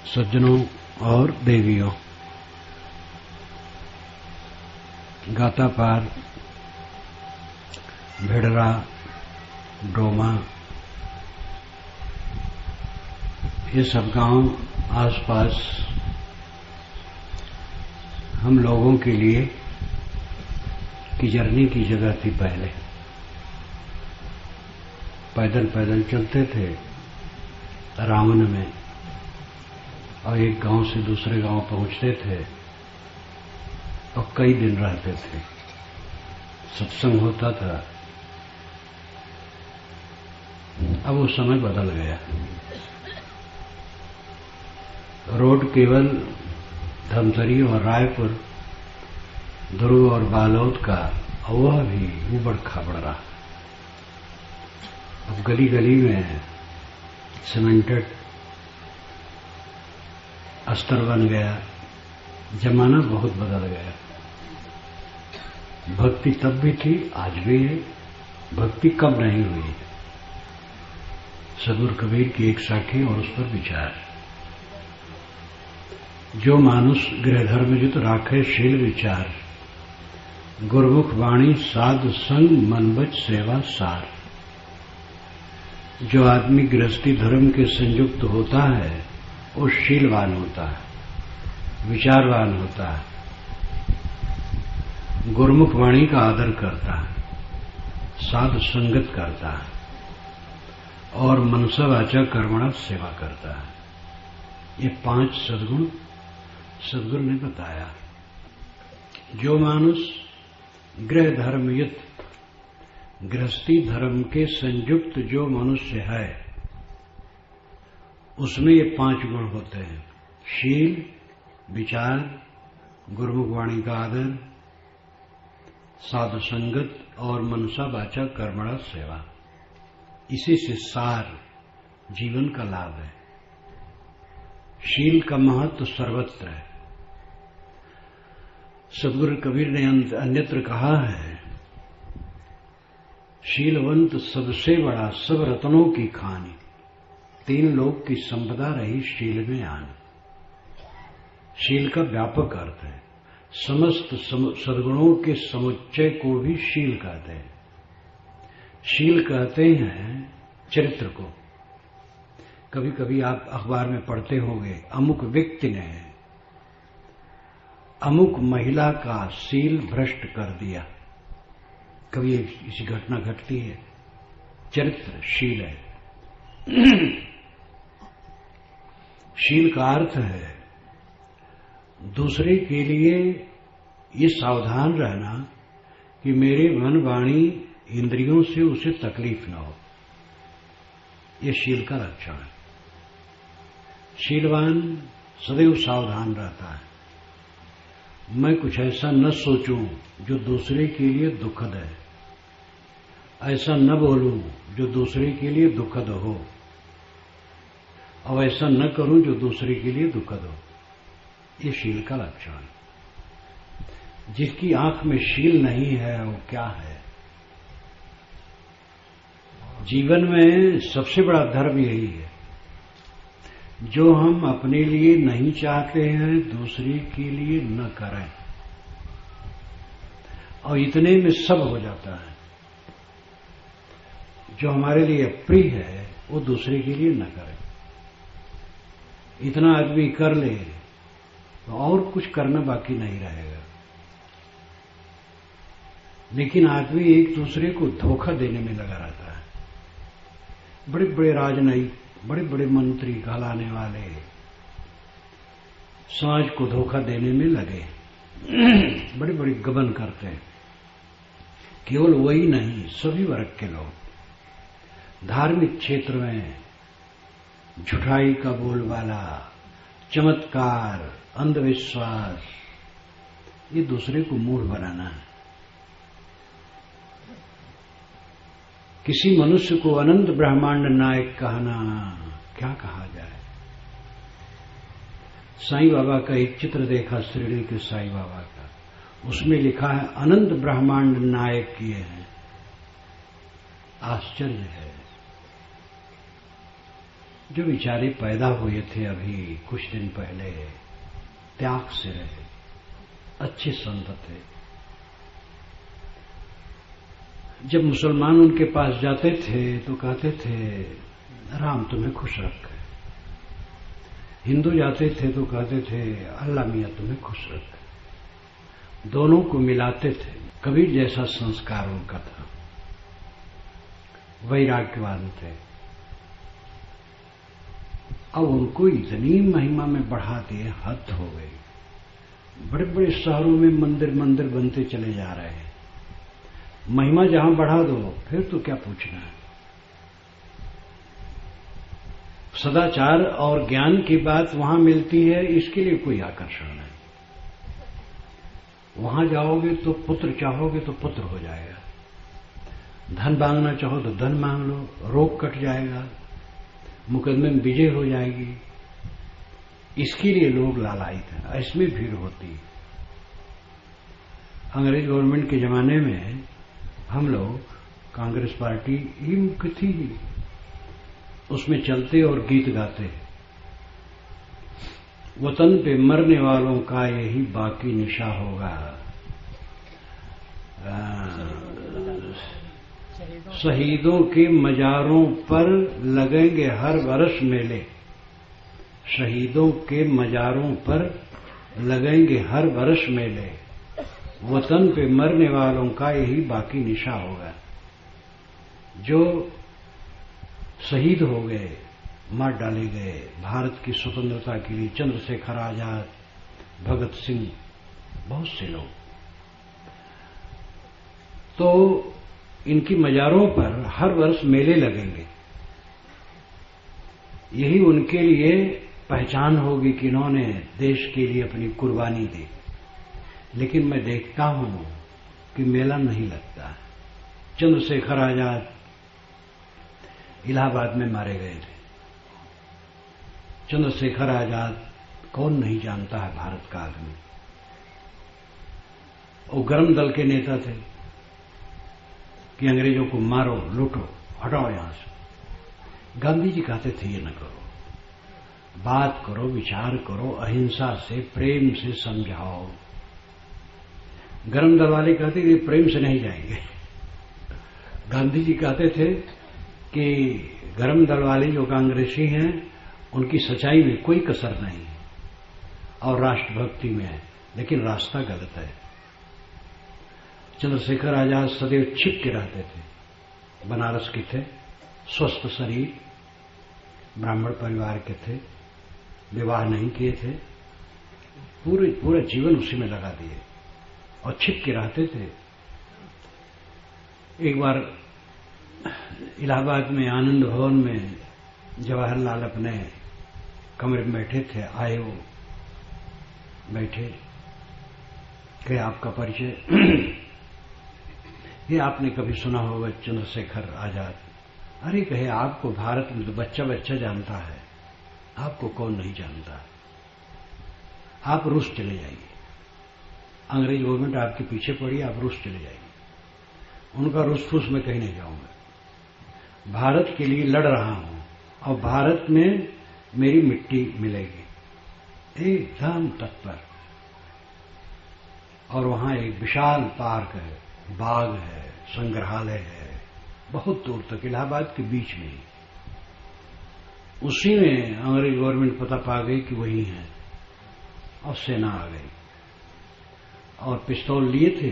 सज्जनों और देवियों, गातापार, भिड़रा, डोमा, ये सब गांव आसपास हम लोगों के लिए गुजरने की जगह थी। पहले पैदल पैदल चलते थे रावण में और एक गांव से दूसरे गांव पहुंचते थे और कई दिन रहते थे। सत्संग होता था। अब वो समय बदल गया। रोड केवल धमतरी और रायपुर, दुर्ग और बालोद का, वह भी उबड़ खाबड़ रहा। अब गली गली में सीमेंटेड अस्तर बन गया। जमाना बहुत बदल गया। भक्ति तब भी थी, आज भी है। भक्ति कब नहीं हुई? सदगुरु कबीर की एक साखी और उस पर विचार। जो मानुष गृह धर्म जित राखे शील विचार, गुरमुख वाणी साधु संग मन बच सेवा सार। जो आदमी गृहस्थी धर्म के संयुक्त होता है वो शीलवान होता है, विचारवान होता है, गुरमुख वाणी का आदर करता है, साधु संगत करता है और मनसा वाचा कर्मणा सेवा करता है। ये 5 सद्गुण सद्गुरु ने बताया। जो मानुष गृह धर्मयुक्त, गृहस्थी धर्म के संयुक्त जो मनुष्य है उसमें ये 5 गुण होते हैं। शील, विचार, गुरुमुख वाणी का आदर, साधु संगत और मनसा वाचा कर्मणा सेवा। इसी से सार जीवन का लाभ है। शील का महत्व सर्वत्र है। सदगुरु कबीर ने अन्यत्र कहा है, शीलवंत सबसे बड़ा सब रत्नों की खानी, 3 लोक की संपदा रही शील में आन। शील का व्यापक अर्थ है। समस्त सद्गुणों के समुच्चय को भी शील कहते हैं। शील कहते हैं चरित्र को। कभी कभी आप अखबार में पढ़ते होंगे, अमुक व्यक्ति ने अमुक महिला का शील भ्रष्ट कर दिया। कभी ऐसी घटना घटती है। चरित्र शील है। शील का अर्थ है दूसरे के लिए ये सावधान रहना कि मेरे मन वाणी इंद्रियों से उसे तकलीफ न हो। ये शील का लक्षण है। शीलवान सदैव सावधान रहता है। मैं कुछ ऐसा न सोचूं जो दूसरे के लिए दुखद है, ऐसा न बोलूं जो दूसरे के लिए दुखद हो, और ऐसा न करूं जो दूसरे के लिए दुखद हो। ये शील का लक्षण है। जिसकी आंख में शील नहीं है वो क्या है? जीवन में सबसे बड़ा धर्म यही है। जो हम अपने लिए नहीं चाहते हैं दूसरे के लिए न करें, और इतने में सब हो जाता है। जो हमारे लिए प्रिय है वो दूसरे के लिए न करें। इतना आदमी कर ले तो और कुछ करना बाकी नहीं रहेगा। लेकिन आदमी एक दूसरे को धोखा देने में लगा रहता है। बड़े बड़े राजनयिक, बड़े बड़े मंत्री कहलाने वाले समाज को धोखा देने में लगे। बड़े बड़े गबन करते हैं। केवल वही नहीं, सभी वर्ग के लोग। धार्मिक क्षेत्र में झूठाई का बोलबाला, चमत्कार, अंधविश्वास, ये दूसरे को मूढ़ बनाना है। किसी मनुष्य को अनंत ब्रह्मांड नायक कहना, क्या कहा जाए? साईं बाबा का एक चित्र देखा, शिरडी के साईं बाबा का। उसमें लिखा है अनंत ब्रह्मांड नायक किए हैं। आश्चर्य है। जो बेचारे पैदा हुए थे अभी कुछ दिन पहले, त्याग से रहे, अच्छे संत थे। जब मुसलमान उनके पास जाते थे तो कहते थे राम तुम्हें खुश रखे। हिंदू जाते थे तो कहते थे अल्लाह मियां तुम्हें खुश रखे। दोनों को मिलाते थे। कबीर जैसा संस्कार उनका था, वैराग्यवान थे। अब उनको इतनी महिमा में बढ़ा दिए, हद हो गई। बड़े बड़े शहरों में मंदिर मंदिर बनते चले जा रहे हैं। महिमा जहां बढ़ा दो फिर तो क्या पूछना है। सदाचार और ज्ञान की बात वहां मिलती है, इसके लिए कोई आकर्षण नहीं। वहां जाओगे तो पुत्र चाहोगे तो पुत्र हो जाएगा, धन मांगना चाहो तो धन मांग लो, रोग कट जाएगा, मुकदमे में विजय हो जाएगी। इसके लिए लोग लालायित हैं, इसमें भीड़ होती है। अंग्रेज गवर्नमेंट के जमाने में हम लोग कांग्रेस पार्टी ही मुख्य थी, उसमें चलते और गीत गाते, वतन पे मरने वालों का यही बाकी निशा होगा, शहीदों के मजारों पर लगेंगे हर वर्ष मेले, शहीदों के मजारों पर लगेंगे हर वर्ष मेले, वतन पे मरने वालों का यही बाकी निशा होगा। जो शहीद हो गए, मार डाले गए भारत की स्वतंत्रता के लिए, चंद्रशेखर आजाद, भगत सिंह, बहुत से लोग, तो इनकी मजारों पर हर वर्ष मेले लगेंगे। यही उनके लिए पहचान होगी कि इन्होंने देश के लिए अपनी कुर्बानी दी। लेकिन मैं देखता हूं कि मेला नहीं लगता। चंद्रशेखर आजाद इलाहाबाद में मारे गए थे। चंद्रशेखर आजाद कौन नहीं जानता है, भारत का आदमी। वो गर्म दल के नेता थे कि अंग्रेजों को मारो, लूटो, हटाओ यहां से। गांधी जी कहते थे ये न करो, बात करो, विचार करो, अहिंसा से, प्रेम से समझाओ। गर्म दल वाले कहते कि प्रेम से नहीं जाएंगे। गांधी जी कहते थे कि गर्म दल वाले जो कांग्रेसी हैं उनकी सच्चाई में कोई कसर नहीं है और राष्ट्रभक्ति में है, लेकिन रास्ता गलत है। चंद्रशेखर आजाद सदैव छिप के रहते थे। बनारस के थे, स्वस्थ शरीर, ब्राह्मण परिवार के थे, विवाह नहीं किए थे, पूरा जीवन उसी में लगा दिए और छिप के रहते थे। एक बार इलाहाबाद में आनंद भवन में जवाहरलाल अपने कमरे में बैठे थे, आए वो बैठे, कहे आपका परिचय, ये आपने कभी सुना होगा चंद्रशेखर आजाद। अरे कहे आपको भारत में तो बच्चा बच्चा जानता है, आपको कौन नहीं जानता। आप रूस चले जाइए, अंग्रेज गवर्नमेंट आपके पीछे पड़ी, आप रूस चले जाइए। उनका रूस फूस में कहीं नहीं जाऊंगा, भारत के लिए लड़ रहा हूं और भारत में मेरी मिट्टी मिलेगी, एकदम तत्पर। और वहां एक विशाल पार्क है, बाग है, संग्रहालय है, बहुत दूर तक, इलाहाबाद के बीच में ही। उसी में अंग्रेज गवर्नमेंट पता पा गई कि वही है और सेना आ गई और पिस्तौल लिए थे,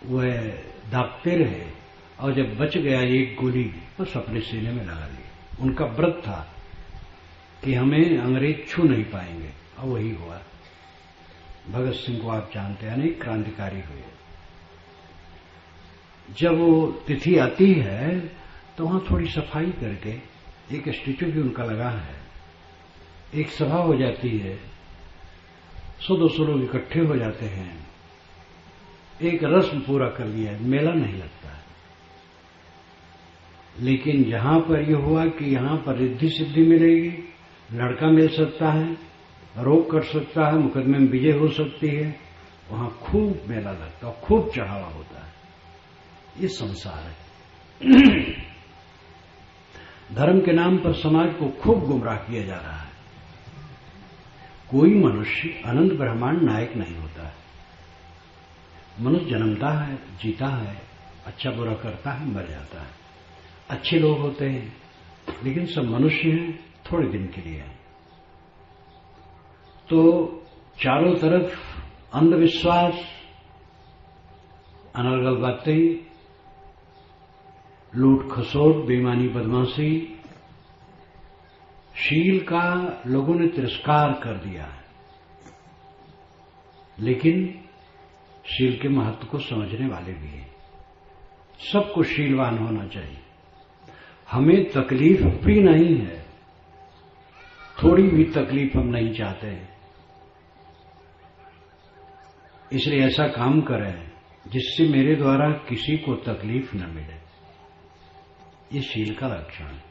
वह दागते रहे और जब बच गया एक गोली बस अपने सीने में लगा ली। उनका व्रत था कि हमें अंग्रेज छू नहीं पाएंगे और वही हुआ। भगत सिंह को आप जानते हैं, अनेक क्रांतिकारी हुए। जब वो तिथि आती है तो वहां थोड़ी सफाई करके एक स्टेचू भी उनका लगा है, एक सभा हो जाती है, 100-200 लोग इकट्ठे हो जाते हैं, एक रस्म पूरा कर लिया, मेला नहीं लगता है। लेकिन जहां पर यह हुआ कि यहां पर रिद्धि सिद्धि मिलेगी, लड़का मिल सकता है, रोग कर सकता है, मुकदमे में विजय हो सकती है, वहां खूब मेला लगता है, खूब चढ़ावा होता है। ये संसार है। धर्म के नाम पर समाज को खूब गुमराह किया जा रहा है। कोई मनुष्य अनंत ब्रह्मांड नायक नहीं होता है। मनुष्य जन्मता है, जीता है, अच्छा बुरा करता है, मर जाता है। अच्छे लोग होते हैं, लेकिन सब मनुष्य हैं, थोड़े दिन के लिए हैं। तो चारों तरफ अंधविश्वास, अनर्गल बातें, लूट खसोट, बेईमानी, बदमाशी, शील का लोगों ने तिरस्कार कर दिया है। लेकिन शील के महत्व को समझने वाले भी हैं। सबको शीलवान होना चाहिए। हमें तकलीफ भी नहीं है, थोड़ी भी तकलीफ हम नहीं चाहते हैं। इसलिए ऐसा काम करें जिससे मेरे द्वारा किसी को तकलीफ न मिले। ये शील का लक्षण है।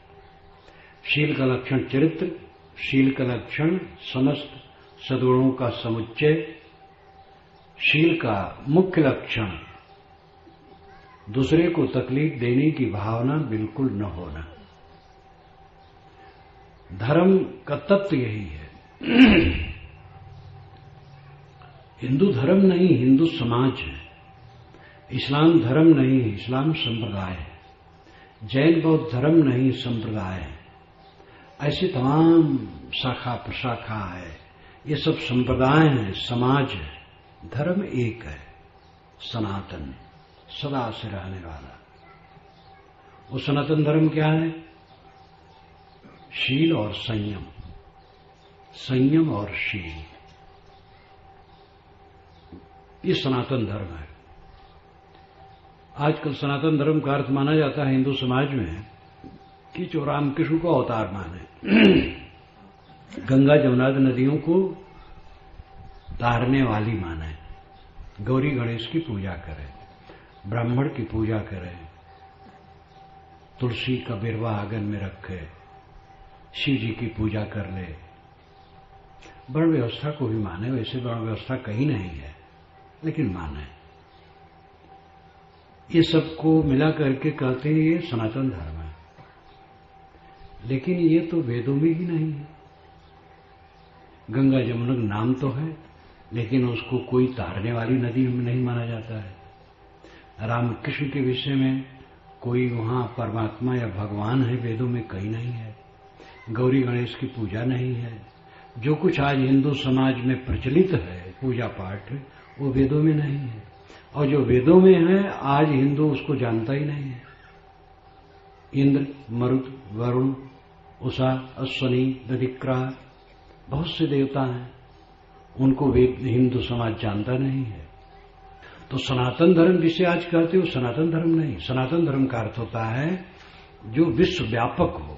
शील का लक्षण चरित्र, शील का लक्षण समस्त सद्गुणों का समुच्चय, शील का मुख्य लक्षण दूसरे को तकलीफ देने की भावना बिल्कुल न होना। धर्म का तत्व यही है। हिंदू धर्म नहीं, हिंदू समाज है। इस्लाम धर्म नहीं, इस्लाम संप्रदाय है। जैन बौद्ध धर्म नहीं, संप्रदाय है। ऐसी तमाम शाखा प्रशाखा है, ये सब संप्रदाय हैं, समाज है। धर्म एक है, सनातन, सदा से रहने वाला। वो सनातन धर्म क्या है? शील और संयम, संयम और शील, ये सनातन धर्म है। आजकल सनातन धर्म का अर्थ माना जाता है हिंदू समाज में कि जो रामकृष्ण को अवतार माने, गंगा जमुना नदियों को तारने वाली माने, गौरी गणेश की पूजा करें, ब्राह्मण की पूजा करें, तुलसी का बिरवा आंगन में रखे, शिव जी की पूजा कर ले, वर्ण व्यवस्था को भी माने। वैसे वर्ण व्यवस्था कहीं नहीं है, लेकिन माने। ये सबको मिला करके कहते हैं ये सनातन धर्म है। लेकिन ये तो वेदों में ही नहीं है। गंगा जमुना नाम तो है, लेकिन उसको कोई तारने वाली नदी में नहीं माना जाता है। रामकृष्ण के विषय में कोई वहां परमात्मा या भगवान है वेदों में कहीं नहीं है। गौरी गणेश की पूजा नहीं है। जो कुछ आज हिंदू समाज में प्रचलित है पूजा पाठ, वो वेदों में नहीं है। और जो वेदों में है आज हिंदू उसको जानता ही नहीं है। इंद्र, मरुत, वरुण, उषा, अश्वनी, दधिक्रा, बहुत से देवता हैं, उनको वेद हिंदू समाज जानता नहीं है। तो सनातन धर्म जिसे आज कहते हो, सनातन धर्म नहीं। सनातन धर्म का अर्थ होता है जो विश्व व्यापक हो,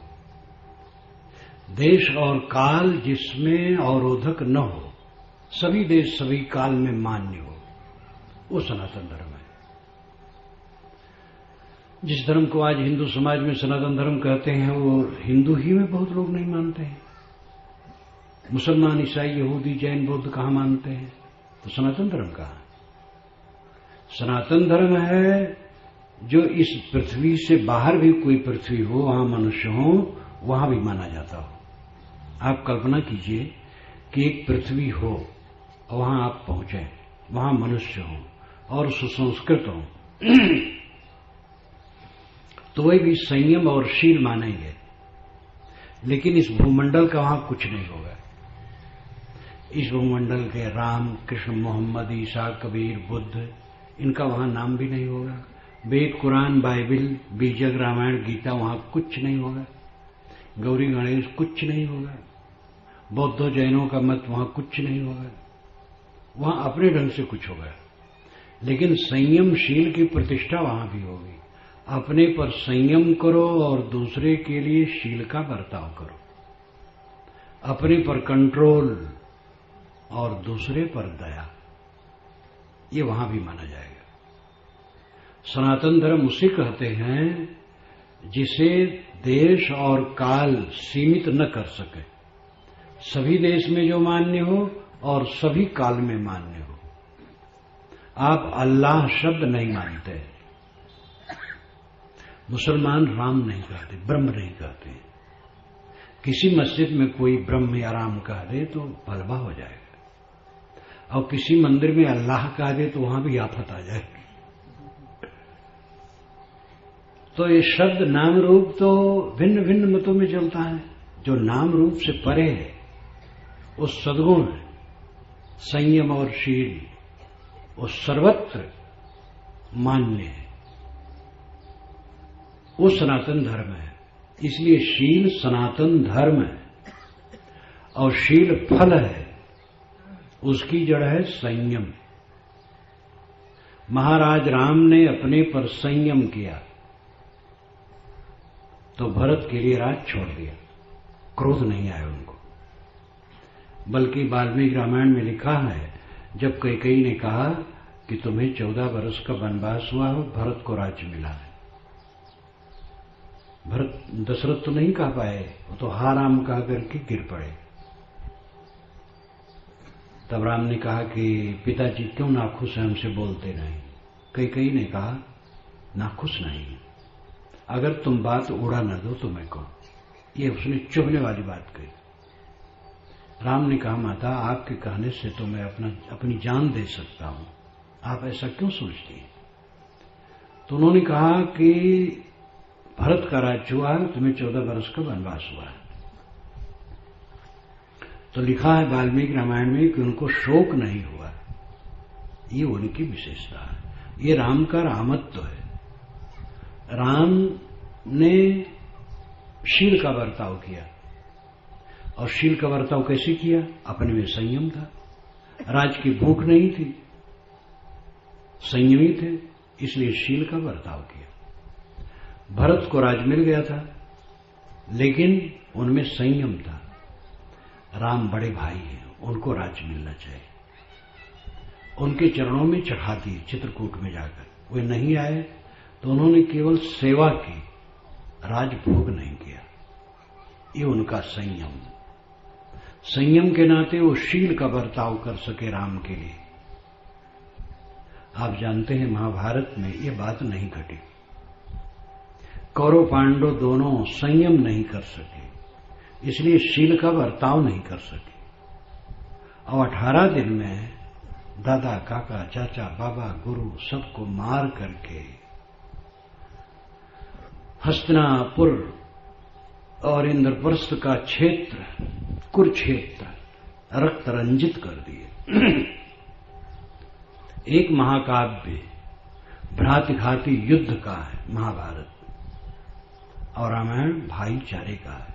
देश और काल जिसमें अवरोधक न हो, सभी देश सभी काल में मान्य हो, वो सनातन धर्म है। जिस धर्म को आज हिंदू समाज में सनातन धर्म कहते हैं, वो हिंदू ही में बहुत लोग नहीं मानते हैं। मुसलमान, ईसाई, यहूदी, जैन, बौद्ध कहाँ मानते हैं? तो सनातन धर्म कहाँ? सनातन धर्म है जो इस पृथ्वी से बाहर भी कोई पृथ्वी हो, वहां मनुष्य हो, वहां भी माना जाता हो। आप कल्पना कीजिए कि एक पृथ्वी हो और वहां आप पहुंचे, वहां मनुष्य हो और सुसंस्कृत हो, तो वही भी संयम और शील मानेंगे। लेकिन इस भूमंडल का वहां कुछ नहीं होगा। इस भूमंडल के राम, कृष्ण, मोहम्मद, ईसा, कबीर, बुद्ध, इनका वहां नाम भी नहीं होगा। वेद, कुरान, बाइबिल, बीजक, रामायण, गीता, वहां कुछ नहीं होगा। गौरी गणेश कुछ नहीं होगा। बौद्धों जैनों का मत वहां कुछ नहीं होगा। वहां अपने ढंग से कुछ होगा, लेकिन संयम शील की प्रतिष्ठा वहां भी होगी। अपने पर संयम करो और दूसरे के लिए शील का बर्ताव करो। अपने पर कंट्रोल और दूसरे पर दया, ये वहां भी माना जाएगा। सनातन धर्म उसे कहते हैं जिसे देश और काल सीमित न कर सके। सभी देश में जो मान्य हो और सभी काल में मान्य हो। आप अल्लाह शब्द नहीं मानते, मुसलमान राम नहीं कहते, ब्रह्म नहीं कहते। किसी मस्जिद में कोई ब्रह्म या राम कह दे तो भलवा हो जाएगा, और किसी मंदिर में अल्लाह कह दे तो वहां भी आफत आ जाएगी। तो ये शब्द नाम रूप तो भिन्न भिन्न मतों में चलता है। जो नाम रूप से परे है वो सद्गुण है, संयम और शील, वो सर्वत्र मान्य है, वो सनातन धर्म है। इसलिए शील सनातन धर्म है और शील फल है, उसकी जड़ है संयम। महाराज राम ने अपने पर संयम किया तो भरत के लिए राज छोड़ दिया, क्रोध नहीं आया उनको। बल्कि वाल्मीकि रामायण में लिखा है, जब कैकेयी ने कहा कि तुम्हें 14 वर्ष का वनवास हुआ और भरत को राज्य मिला है, भरत दशरथ तो नहीं कह पाए, वो तो हा राम कह करके गिर पड़े। तब राम ने कहा कि पिताजी क्यों नाखुश हैं, हमसे बोलते नहीं। कैकेयी ने कहा नाखुश नहीं, अगर तुम बात उड़ा न दो तो मैं कहूं। ये उसने चुभने वाली बात कही। राम ने कहा माता, आपके कहने से तो मैं अपनी जान दे सकता हूं, आप ऐसा क्यों सोचती हैं? तो उन्होंने कहा कि भरत का राज्य हुआ है, तुम्हें 14 वर्ष का वनवास हुआ है। तो लिखा है वाल्मीकि रामायण में कि उनको शोक नहीं हुआ, ये उनकी विशेषता है। ये राम का रामत्व है। राम ने शील का बर्ताव किया, और शील का बर्ताव कैसे किया? अपने में संयम था, राज की भूख नहीं थी, संयमी थे, इसलिए शील का बर्ताव किया। भरत को राज मिल गया था, लेकिन उनमें संयम था। राम बड़े भाई हैं, उनको राज्य मिलना चाहिए। उनके चरणों में चढ़ा दिए चित्रकूट में जाकर। वे नहीं आए तो उन्होंने केवल सेवा की, राजभोग नहीं किया। ये उनका संयम। संयम के नाते वो शील का बर्ताव कर सके राम के लिए। आप जानते हैं महाभारत में ये बात नहीं घटी। कौरव पांडव दोनों संयम नहीं कर सके, इसलिए शील का बर्ताव नहीं कर सके। और 18 दिन में दादा, काका, चाचा, बाबा, गुरु सबको मार करके हस्तिनापुर और इंद्रप्रस्थ का क्षेत्र, कुरुक्षेत्र रक्त रंजित कर दिए। एक महाकाव्य भ्रातृघाती युद्ध का है महाभारत, और रामायण भाईचारे का है।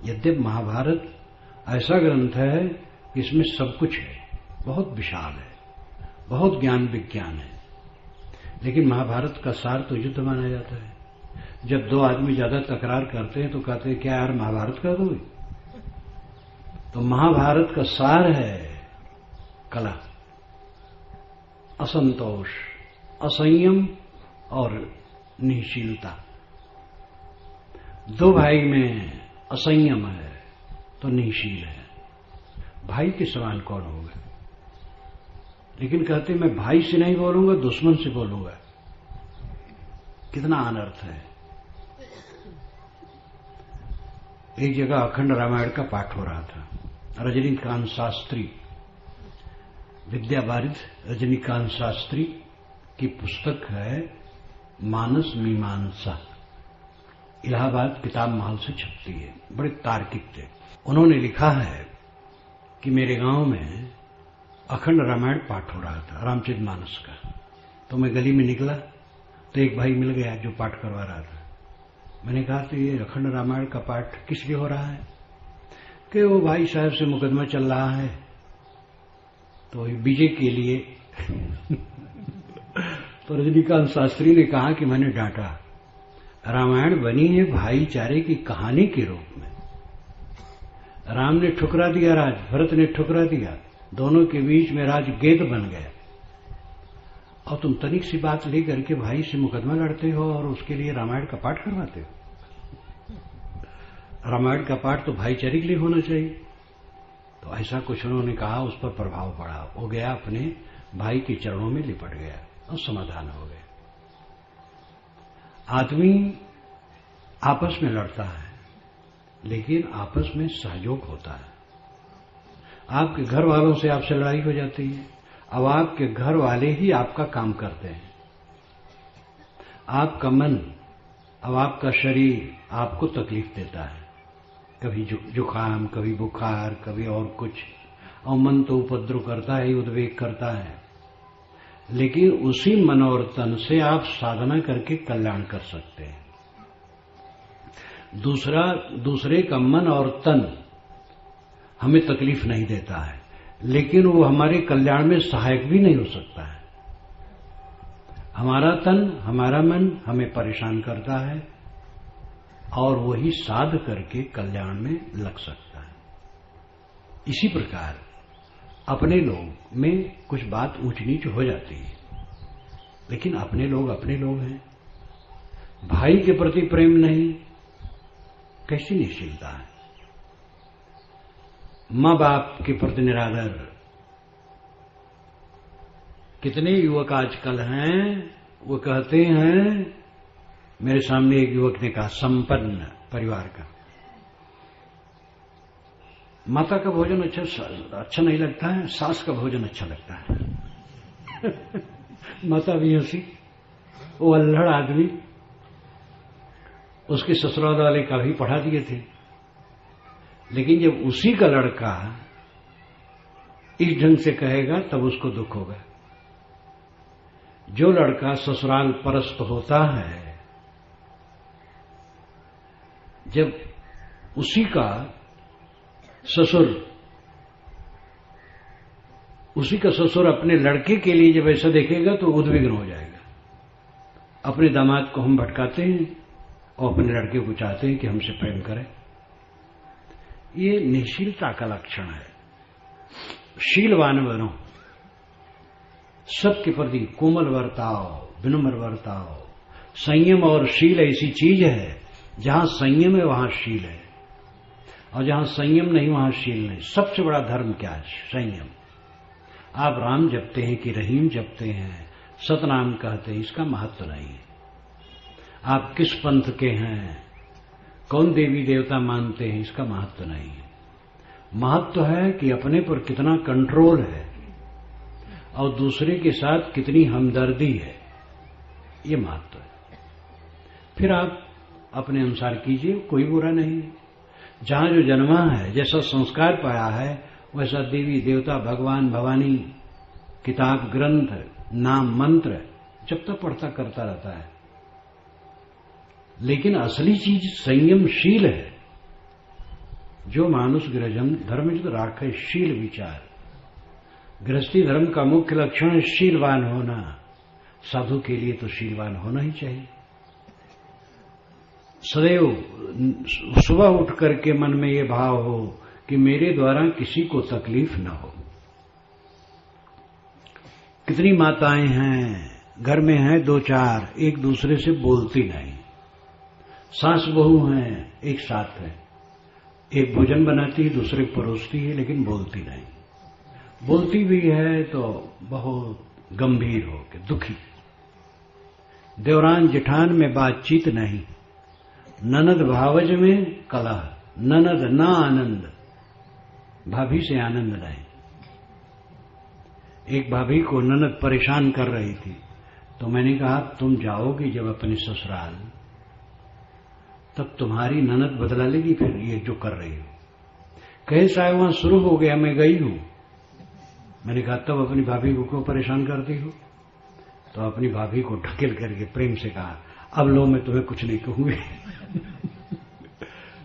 यद्यपि महाभारत ऐसा ग्रंथ है कि इसमें सब कुछ है, बहुत विशाल है, बहुत ज्ञान विज्ञान है, लेकिन महाभारत का सार तो युद्ध माना जाता है। जब दो आदमी ज्यादा तकरार करते हैं तो कहते हैं क्या यार महाभारत कर दोगे? तो महाभारत का सार है कलह, असंतोष, असंयम और निःशीलता। दो भाई में असंयम है तो निःशील है, भाई के समान कौन होगा? लेकिन कहते मैं भाई से नहीं बोलूंगा, दुश्मन से बोलूंगा। कितना अनर्थ है। एक जगह अखंड रामायण का पाठ हो रहा था। रजनीकांत शास्त्री, विद्यावारिध रजनीकांत शास्त्री की पुस्तक है मानस मीमांसा, इलाहाबाद किताब महल से छपती है। बड़े तार्किक थे। उन्होंने लिखा है कि मेरे गांव में अखंड रामायण पाठ हो रहा था, रामचरितमानस का। तो मैं गली में निकला तो एक भाई मिल गया जो पाठ करवा रहा था। मैंने कहा तो ये अखंड रामायण का पाठ किस लिए हो रहा है? कि वो भाई साहब से मुकदमा चल रहा है तो विजय के लिए। तो रजनीकांत शास्त्री ने कहा कि मैंने डांटा, रामायण बनी है भाईचारे की कहानी के रूप में। राम ने ठुकरा दिया राज, भरत ने ठुकरा दिया, दोनों के बीच में राज गेद बन गया, और तुम तनिक सी बात लेकर के भाई से मुकदमा लड़ते हो और उसके लिए रामायण का पाठ करवाते हो। रामायण का पाठ तो भाईचारे के लिए होना चाहिए। तो ऐसा कुछ उन्होंने कहा, उस पर प्रभाव पड़ा। वो गया अपने भाई के चरणों में लिपट गया और समाधान हो गया। आदमी आपस में लड़ता है, लेकिन आपस में सहयोग होता है। आपके घर वालों से आपसे लड़ाई हो जाती है, अब आपके घर वाले ही आपका काम करते हैं। आपका मन, अब आपका शरीर आपको तकलीफ देता है, कभी जुकाम, कभी बुखार, कभी और कुछ, और मन तो उपद्रव करता है, उद्वेग करता है। लेकिन उसी मन और तन से आप साधना करके कल्याण कर सकते हैं। दूसरे का मन और तन हमें तकलीफ नहीं देता है, लेकिन वो हमारे कल्याण में सहायक भी नहीं हो सकता है। हमारा तन, हमारा मन हमें परेशान करता है, और वही साध करके कल्याण में लग सकता है। इसी प्रकार अपने लोग में कुछ बात ऊंच नीच हो जाती है, लेकिन अपने लोग हैं। भाई के प्रति प्रेम नहीं, कैसी निश्चिलता है। मां बाप के प्रति निरादर। कितने युवक आजकल हैं, वो कहते हैं, मेरे सामने एक युवक ने कहा, संपन्न परिवार का, माता का भोजन अच्छा नहीं लगता है, सास का भोजन अच्छा लगता है। माता भी हंसी। वो अल्हड़ आदमी, उसके ससुराल वाले का भी पढ़ा दिए थे, लेकिन जब उसी का लड़का इस ढंग से कहेगा तब उसको दुख होगा। जो लड़का ससुराल परस्त होता है, जब उसी का ससुर अपने लड़के के लिए जब ऐसा देखेगा तो उद्विग्न हो जाएगा। अपने दामाद को हम भटकाते हैं और अपने लड़के को चाहते हैं कि हमसे प्रेम करें। ये निशीलता का लक्षण है। शीलवान बनो, सबके प्रति कोमल बर्ताव, विनम्र बर्ताव। संयम और शील ऐसी चीज है, जहां संयम है वहां शील है, और जहां संयम नहीं वहां शील नहीं। सबसे बड़ा धर्म क्या है? संयम। आप राम जपते हैं कि रहीम जपते हैं, सतनाम कहते हैं, इसका महत्व नहीं है। आप किस पंथ के हैं, कौन देवी देवता मानते हैं, इसका महत्व नहीं है। महत्व है कि अपने पर कितना कंट्रोल है और दूसरे के साथ कितनी हमदर्दी है, ये महत्व है। फिर आप अपने अनुसार कीजिए, कोई बुरा नहीं है। जहां जो जन्मा है, जैसा संस्कार पाया है, वैसा देवी देवता, भगवान भवानी, किताब ग्रंथ, नाम मंत्र जब तक पढ़ता करता रहता है। लेकिन असली चीज संयमशील है। जो मानुष धर्म राखे शील विचार। गृहस्थी धर्म का मुख्य लक्षण है शीलवान होना। साधु के लिए तो शीलवान होना ही चाहिए। सदैव सुबह उठ करके मन में ये भाव हो कि मेरे द्वारा किसी को तकलीफ न हो। कितनी माताएं हैं, घर में हैं दो चार, एक दूसरे से बोलती नहीं। सास बहू हैं, एक साथ है, एक भोजन बनाती है, दूसरे परोसती है, लेकिन बोलती नहीं। बोलती भी है तो बहुत गंभीर हो के, दुखी। देवरान जेठान में बातचीत नहीं, ननद भावज में कलह, ननद ना आनंद, भाभी से आनंद नहीं। एक भाभी को ननद परेशान कर रही थी, तो मैंने कहा तुम जाओगी जब अपने ससुराल, तब तुम्हारी ननद बदला लेगी फिर ये जो कर रही हो। कहे साहब वहां शुरू हो गया, मैं गई हूं। मैंने कहा तब अपनी भाभी को क्यों परेशान करती हो? तो अपनी भाभी को ढकेल करके प्रेम से कहा, अब लो मैं तुम्हें कुछ नहीं कहूंगी।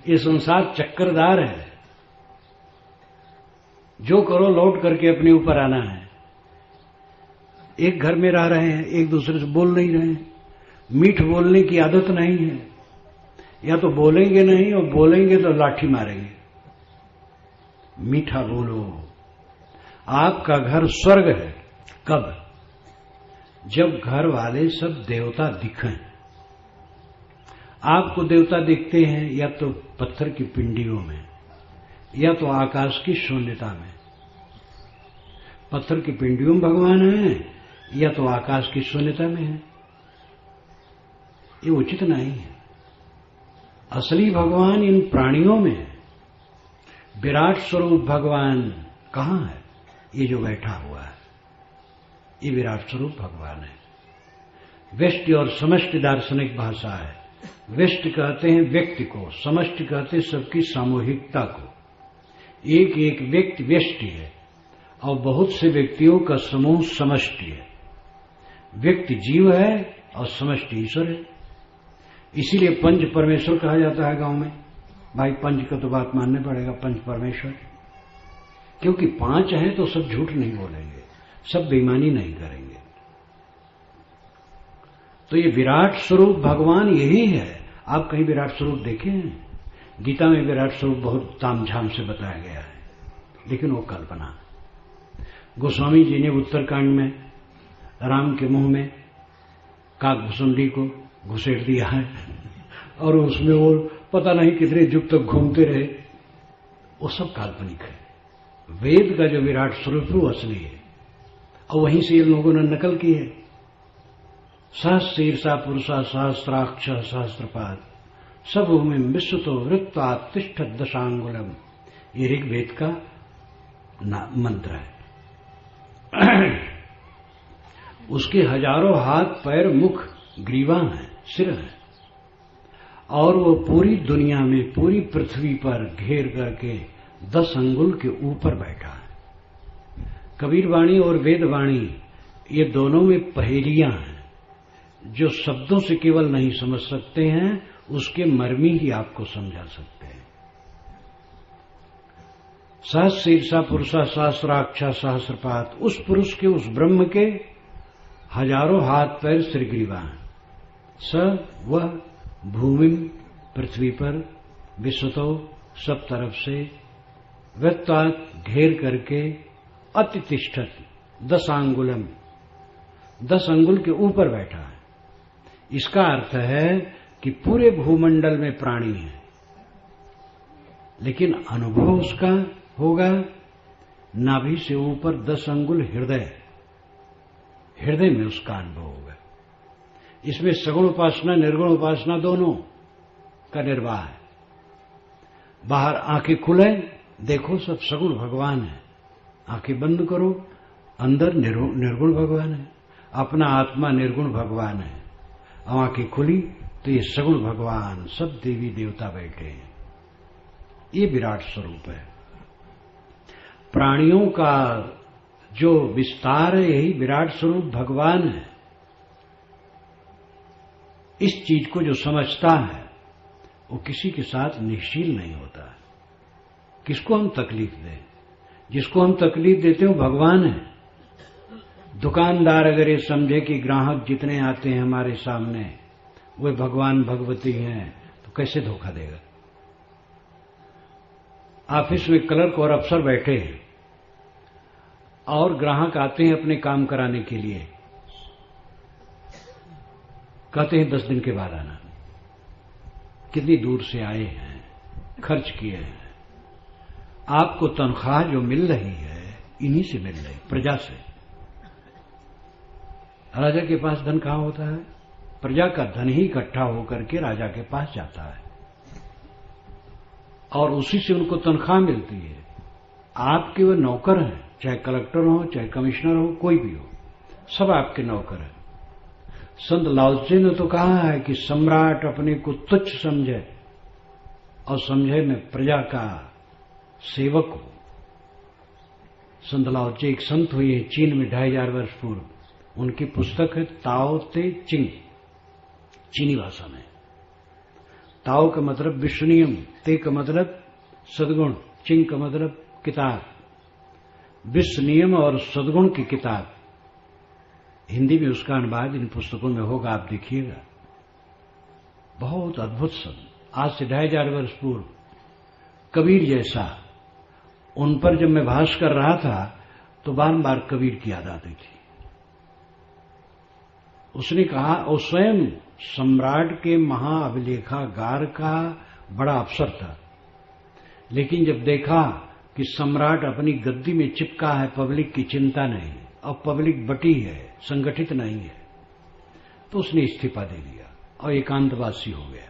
ये संसार चक्करदार है, जो करो लौट करके अपने ऊपर आना है। एक घर में रह रहे हैं, एक दूसरे से बोल नहीं रहे हैं, मीठ बोलने की आदत नहीं है, या तो बोलेंगे नहीं और बोलेंगे तो लाठी मारेंगे। मीठा बोलो। आपका घर स्वर्ग है। कब? जब घर वाले सब देवता दिखें। आपको देवता दिखते हैं या तो पत्थर की पिंडियों में, या तो आकाश की शून्यता में। पत्थर की पिंडियों में भगवान है, या तो आकाश की शून्यता में है। ये उचित नहीं है। असली भगवान इन प्राणियों में है। विराट स्वरूप भगवान कहाँ है? ये जो बैठा हुआ है, ये विराट स्वरूप भगवान है। व्यष्टि और समष्टि दार्शनिक भाषा है। व्यष्टि कहते हैं व्यक्ति को, समष्टि कहते हैं सबकी सामूहिकता को। एक एक व्यक्ति व्यष्टि है और बहुत से व्यक्तियों का समूह समष्टि है। व्यक्ति जीव है और समष्टि ईश्वर है। इसीलिए पंच परमेश्वर कहा जाता है गांव में। भाई पंच का तो बात मानने पड़ेगा, पंच परमेश्वर, क्योंकि पांच हैं तो सब झूठ नहीं बोलेंगे, सब बेईमानी नहीं करेंगे। तो ये विराट स्वरूप भगवान यही है। आप कहीं विराट स्वरूप देखे हैं? गीता में विराट स्वरूप बहुत तामझाम से बताया गया है, लेकिन वो कल्पना। गोस्वामी जी ने उत्तरकांड में राम के मुंह में काकभुसुंडी को घुसेड़ दिया है और उसमें वो पता नहीं कितने युग तक घूमते रहे। वो सब काल्पनिक है। वेद का जो विराट स्वरूप है वो असली है, और वहीं से इन लोगों ने नकल की है। सहस्रीर्षा पुरुषा सहस्राक्ष सहस्त्रपाद सबभूमि विश्वतो वृत्ता तिष्ठ दशांगुलम, ये ऋग्वेद का मंत्र है। उसके हजारों हाथ पैर मुख ग्रीवा है, सिर है, और वो पूरी दुनिया में, पूरी पृथ्वी पर घेर करके 10 अंगुल के ऊपर बैठा है। कबीरवाणी और वेदवाणी ये दोनों में पहेलियां हैं। जो शब्दों से केवल नहीं समझ सकते हैं, उसके मर्मी ही आपको समझा सकते हैं। सहस्रीर्षा पुरुषा सहस्राक्षा सहस्रपात, उस पुरुष के, उस ब्रह्म के हजारों हाथ पैर श्रीग्रीवा हैं। स वह भूमि पृथ्वी पर, विश्वतो सब तरफ से, वृत्तात् घेर करके, अतितिष्ठत 10 अंगुलम, 10 अंगुल के ऊपर बैठा है। इसका अर्थ है कि पूरे भूमंडल में प्राणी है, लेकिन अनुभव उसका होगा नाभि से ऊपर 10 अंगुल हृदय, हृदय में उसका अनुभव होगा। इसमें सगुण उपासना निर्गुण उपासना दोनों का निर्वाह है। बाहर आंखें खुले, देखो सब सगुण भगवान है, आंखें बंद करो, अंदर निर्गुण भगवान है। अपना आत्मा निर्गुण भगवान है, आंखें खुली तो ये सगुण भगवान, सब देवी देवता बैठे हैं। ये विराट स्वरूप है। प्राणियों का जो विस्तार है, यही विराट स्वरूप भगवान है। इस चीज को जो समझता है वो किसी के साथ निःशील नहीं होता। किसको हम तकलीफ दें? जिसको हम तकलीफ देते हो भगवान है। दुकानदार अगर ये समझे कि ग्राहक जितने आते हैं हमारे सामने वे भगवान भगवती हैं, तो कैसे धोखा देगा? ऑफिस में क्लर्क और अफसर बैठे हैं और ग्राहक आते हैं अपने काम कराने के लिए, कहते हैं 10 दिन के बाद आना। कितनी दूर से आए हैं, खर्च किए हैं, आपको तनख्वाह जो मिल रही है इन्हीं से मिल रही, प्रजा से। राजा के पास धन कहां होता है? प्रजा का धन ही इकट्ठा होकर के राजा के पास जाता है और उसी से उनको तनख्वाह मिलती है। आपके वो नौकर हैं, चाहे कलेक्टर हो, चाहे कमिश्नर हो, कोई भी हो, सब आपके नौकर हैं। संत लाओत्से ने तो कहा है कि सम्राट अपने को तुच्छ समझे और समझे मैं प्रजा का सेवक हूं। संत लाओत्से एक संत हुए चीन में 2500 वर्ष पूर्व। उनकी पुस्तक है ताओ ते चिंग, चीनी भाषा में। ताओ का मतलब विश्व नियम, ते का मतलब सद्गुण, चिंग का मतलब किताब। विश्व नियम और सद्गुण की किताब। हिंदी में उसका अनुवाद इन पुस्तकों में होगा, आप देखिएगा। बहुत अद्भुत संत, आज से 2500 वर्ष पूर्व कबीर जैसा। उन पर जब मैं भाष्य कर रहा था तो बार-बार कबीर की याद आती थी। उसने कहा, और स्वयं सम्राट के महाअभिलेखागार का बड़ा अफसर था, लेकिन जब देखा कि सम्राट अपनी गद्दी में चिपका है, पब्लिक की चिंता नहीं, और पब्लिक बटी है, संगठित नहीं है, तो उसने इस्तीफा दे दिया। और एकांतवासी हो गया।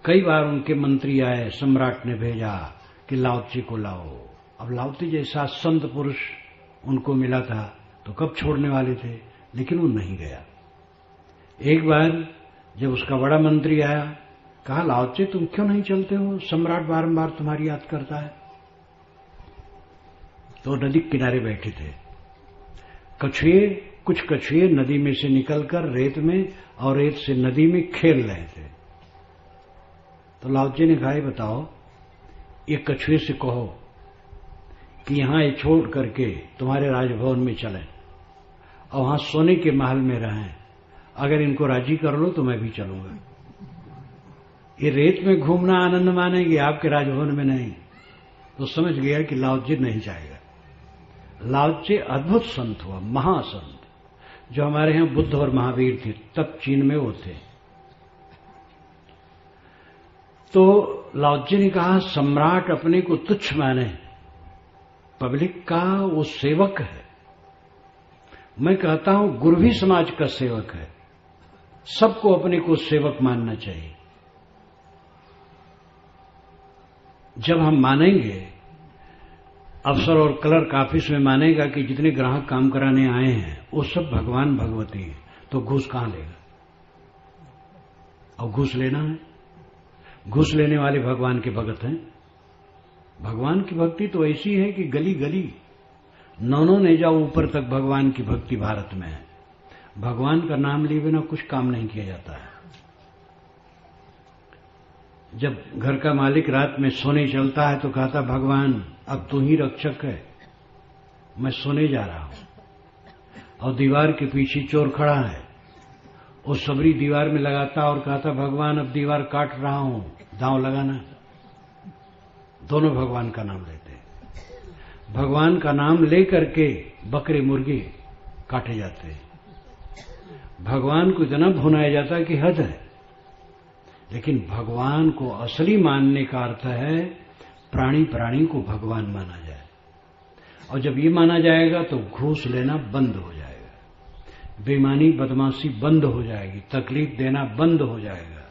कई बार उनके मंत्री आए, सम्राट ने भेजा कि लाओत्से को लाओ। अब लाओत्से जैसा संत पुरुष उनको मिला था तो कब छोड़ने वाले थे, लेकिन वो नहीं गया। एक बार जब उसका बड़ा मंत्री आया, कहा लाओत्से तुम क्यों नहीं चलते हो, सम्राट बारंबार तुम्हारी याद करता है। तो नदी किनारे बैठे थे। कुछ कछुए नदी में से निकलकर रेत में और रेत से नदी में खेल रहे थे। तो लाओत्से ने कहा बताओ, ये कछुए से कहो कि यहां ये छोड़ करके तुम्हारे राजभवन में चलें और वहां सोने के महल में रहें। अगर इनको राजी कर लो तो मैं भी चलूंगा। ये रेत में घूमना आनंद मानेंगे, आपके राजभवन में नहीं। तो समझ गया कि लाओत्से नहीं जाएगा। लाओत्से अद्भुत संत हुआ, महासंत, जो हमारे यहां बुद्ध और महावीर थे, तब चीन में वो थे। तो लाओत्से ने कहा सम्राट अपने को तुच्छ माने, पब्लिक का वो सेवक है। मैं कहता हूं गुरु भी समाज का सेवक है, सबको अपने को सेवक मानना चाहिए। जब हम मानेंगे, अफसर और क्लर्क ऑफिस में मानेगा कि जितने ग्राहक काम कराने आए हैं वो सब भगवान भगवती हैं, तो घूस कहां लेगा? और घूस लेना है, घूस लेने वाले भगवान के भगत हैं। भगवान की भक्ति तो ऐसी है कि गली गली नौनों ने जाओ ऊपर तक भगवान की भक्ति भारत में है। भगवान का नाम लिए बिना कुछ काम नहीं किया जाता है। जब घर का मालिक रात में सोने चलता है तो कहता भगवान अब तू ही रक्षक है, मैं सोने जा रहा हूं। और दीवार के पीछे चोर खड़ा है, वो सबरी दीवार में लगाता और कहता भगवान अब दीवार काट रहा हूं, दांव लगाना। दोनों भगवान का नाम लेते हैं। भगवान का नाम लेकर के बकरे मुर्गे काटे जाते हैं। भगवान को इतना भुनाया जाता है कि हद है। लेकिन भगवान को असली मानने का अर्थ है प्राणी प्राणी को भगवान माना जाए। और जब ये माना जाएगा तो घूस लेना बंद हो जाएगा, बेईमानी बदमाशी बंद हो जाएगी, तकलीफ देना बंद हो जाएगा।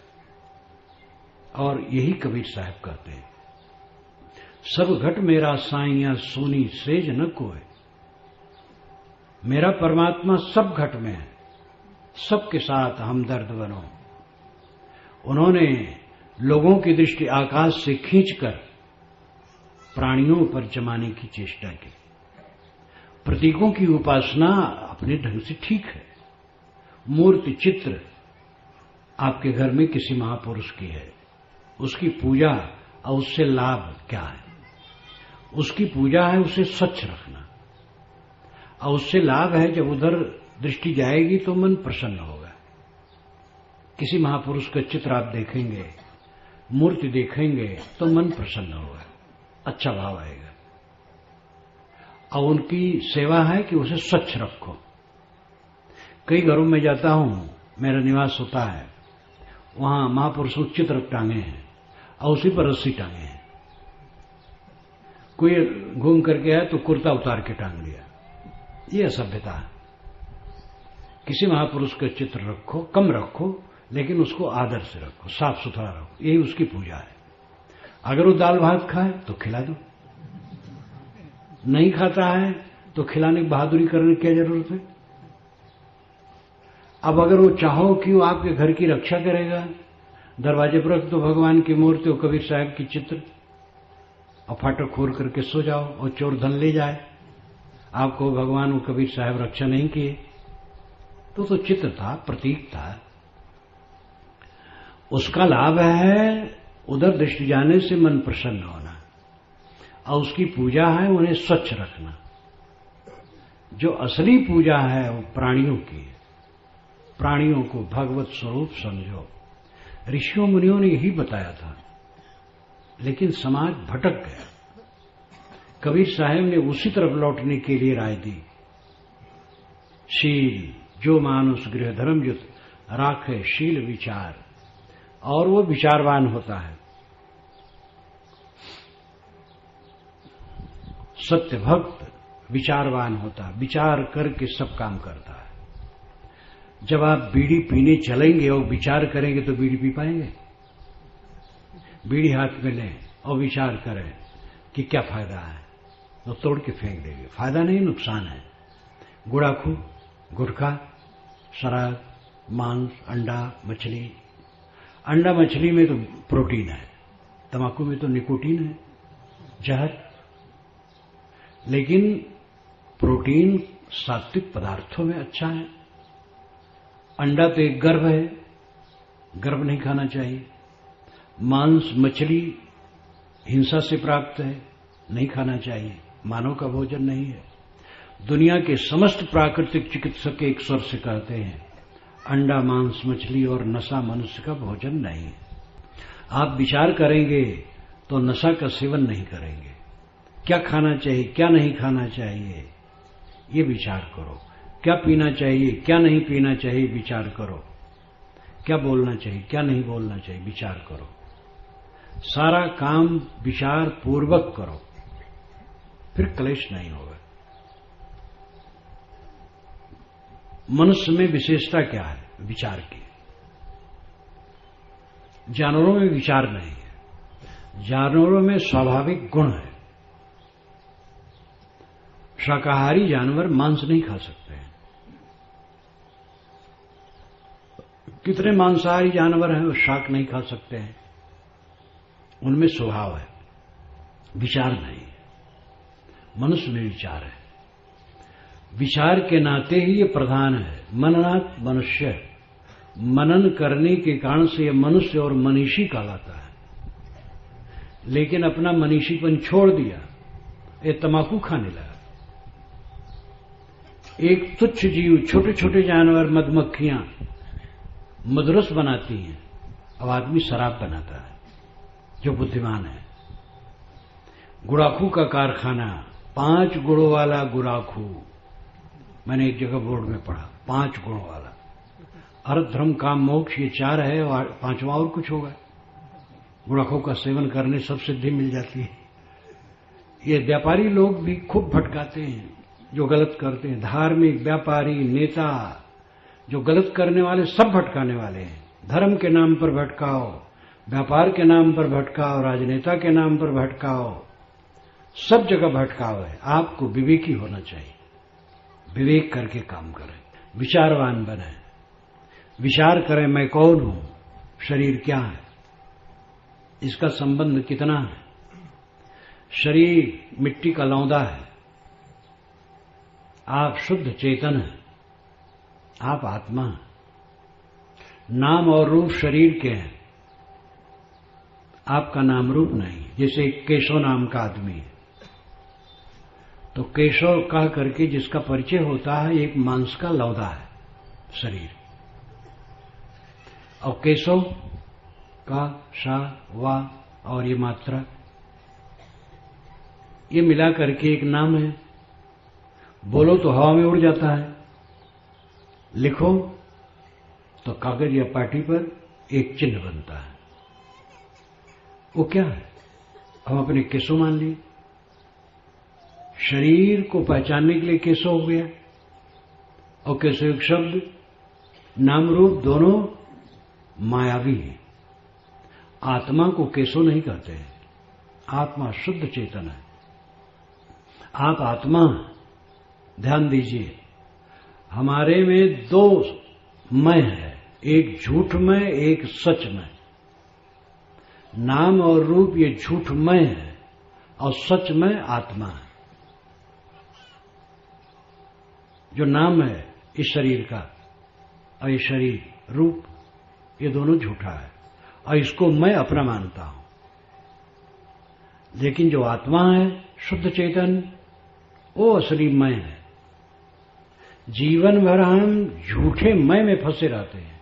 और यही कबीर साहब कहते हैं, सब घट मेरा साइया सोनी सेज न कोय। मेरा परमात्मा सब घट में है, सबके साथ हमदर्द बनो। उन्होंने लोगों की दृष्टि आकाश से खींचकर प्राणियों पर जमाने की चेष्टा की। प्रतीकों की उपासना अपने ढंग से ठीक है। मूर्ति चित्र आपके घर में किसी महापुरुष की है, उसकी पूजा और उससे लाभ क्या है? उसकी पूजा है उसे स्वच्छ रखना, और उससे लाभ है जब उधर दृष्टि जाएगी तो मन प्रसन्न होगा। किसी महापुरुष का चित्र आप देखेंगे, मूर्ति देखेंगे तो मन प्रसन्न होगा, अच्छा भाव आएगा। और उनकी सेवा है कि उसे स्वच्छ रखो। कई घरों में जाता हूं, मेरा निवास होता है, वहां महापुरुषों चित्र टांगे हैं और उसी पर रस्सी टांगे हैं। कोई घूम करके आया तो कुर्ता उतार के टांग दिया, ये असभ्यता है। किसी महापुरुष का चित्र रखो, कम रखो, लेकिन उसको आदर से रखो, साफ सुथरा रखो, यही उसकी पूजा है। अगर वो दाल भात खाए तो खिला दो, नहीं खाता है तो खिलाने की बहादुरी करने की क्या जरूरत है? अब अगर वो चाहो कि वो आपके घर की रक्षा करेगा, दरवाजे पर रख दो भगवान की मूर्ति और कबीर साहब की चित्र, और फाटक खोल करके सो जाओ और चोर धन ले जाए। आपको भगवान वो कबीर साहब रक्षा नहीं किए, तो चित्र था, प्रतीक था, उसका लाभ है उधर दृष्टि जाने से मन प्रसन्न होना, और उसकी पूजा है उन्हें स्वच्छ रखना। जो असली पूजा है वो प्राणियों की है। प्राणियों को भगवत स्वरूप समझो। ऋषियों मुनियों ने यही बताया था, लेकिन समाज भटक गया। कबीर साहब ने उसी तरफ लौटने के लिए राय दी। शील जो मानुष गृह धर्म युत राखे शील विचार, और वो विचारवान होता है। सत्य भक्त विचारवान होता है, विचार करके सब काम करता है। जब आप बीड़ी पीने चलेंगे और विचार करेंगे तो बीड़ी पी पाएंगे? बीड़ी हाथ में लें और विचार करें कि क्या फायदा है, तो तोड़ के फेंक देंगे। फायदा नहीं, नुकसान है। गुड़ाखू, गुटखा, शराब, मांस, अंडा, मछली। अंडा मछली में तो प्रोटीन है, तंबाकू में तो निकोटीन है, जहर। लेकिन प्रोटीन सात्विक पदार्थों में अच्छा है। अंडा तो एक गर्भ है, गर्भ नहीं खाना चाहिए। मांस, मछली हिंसा से प्राप्त है, नहीं खाना चाहिए, मानव का भोजन नहीं है। दुनिया के समस्त प्राकृतिक चिकित्सक एक स्वर से कहते हैं अंडा, मांस, मछली और नशा मनुष्य का भोजन नहीं है। आप विचार करेंगे तो नशा का सेवन नहीं करेंगे। क्या खाना चाहिए, क्या नहीं खाना चाहिए, ये विचार करो। क्या पीना चाहिए, क्या नहीं पीना चाहिए, विचार करो। क्या बोलना चाहिए, क्या नहीं बोलना चाहिए, विचार करो। सारा काम विचार पूर्वक करो, फिर क्लेश नहीं होगा। मनुष्य में विशेषता क्या है? विचार की। जानवरों में विचार नहीं है, जानवरों में स्वाभाविक गुण है। शाकाहारी जानवर मांस नहीं खा सकते हैं। कितने मांसाहारी जानवर हैं वो शाक नहीं खा सकते हैं, उनमें स्वभाव है, विचार नहीं है। मनुष्य में विचार है। विचार के नाते ही ये प्रधान है। मननात् मनुष्य, मनन करने के कारण से ये मनुष्य और मनीषी कहलाता है। लेकिन अपना मनीषीपन छोड़ दिया, ये तंबाकू खाने लगा। एक तुच्छ जीव, छोटे छोटे जानवर, मधुमक्खियां मधुरस बनाती हैं, अब आदमी शराब बनाता है, जो बुद्धिमान है। गुड़ाखू का कारखाना, 5 गुणों वाला गुड़ाखू। मैंने एक जगह बोर्ड में पढ़ा, 5 गुणों वाला। अर्थ, धर्म, काम, मोक्ष, ये 4 है और 5वां और कुछ होगा। गुड़ाखू का सेवन करने सब सिद्धि मिल जाती है। ये व्यापारी लोग भी खूब भटकाते हैं जो गलत करते हैं। धार्मिक, व्यापारी, नेता, जो गलत करने वाले सब भटकाने वाले हैं। धर्म के नाम पर भटकाओ, व्यापार के नाम पर भटकाओ, राजनेता के नाम पर भटकाओ, सब जगह भटकाव है। आपको विवेकी होना चाहिए, विवेक करके काम करें, विचारवान बने, विचार करें मैं कौन हूं, शरीर क्या है, इसका संबंध कितना है। शरीर मिट्टी का लौंदा है, आप शुद्ध चेतन हैं, आप आत्मा हैं। नाम और रूप शरीर के हैं, आपका नाम रूप नहीं। जैसे केशव नाम का आदमी है, तो केशव कह करके जिसका परिचय होता है एक मांस का लौदा है शरीर। और केशव का, शा, वा और ये मात्रा, ये मिला करके एक नाम है। बोलो तो हवा में उड़ जाता है, लिखो तो कागज या पाटी पर एक चिन्ह बनता है। वो क्या है? हम अपने केशव मान लिए। शरीर को पहचानने के लिए केशव हो गया, और केशव एक शब्द, नाम रूप दोनों मायावी है। आत्मा को केशव नहीं कहते हैं, आत्मा शुद्ध चेतन है। आप आत्मा, ध्यान दीजिए, हमारे में 2 मैं है, एक झूठ में, एक सच में। नाम और रूप ये झूठ में है और सच में आत्मा है। जो नाम है इस शरीर का और ये शरीर रूप, ये दोनों झूठा है और इसको मैं अपना मानता हूं। लेकिन जो आत्मा है शुद्ध चेतन, वो असली मैं है। जीवन भर हम झूठे मैं में फंसे रहते हैं,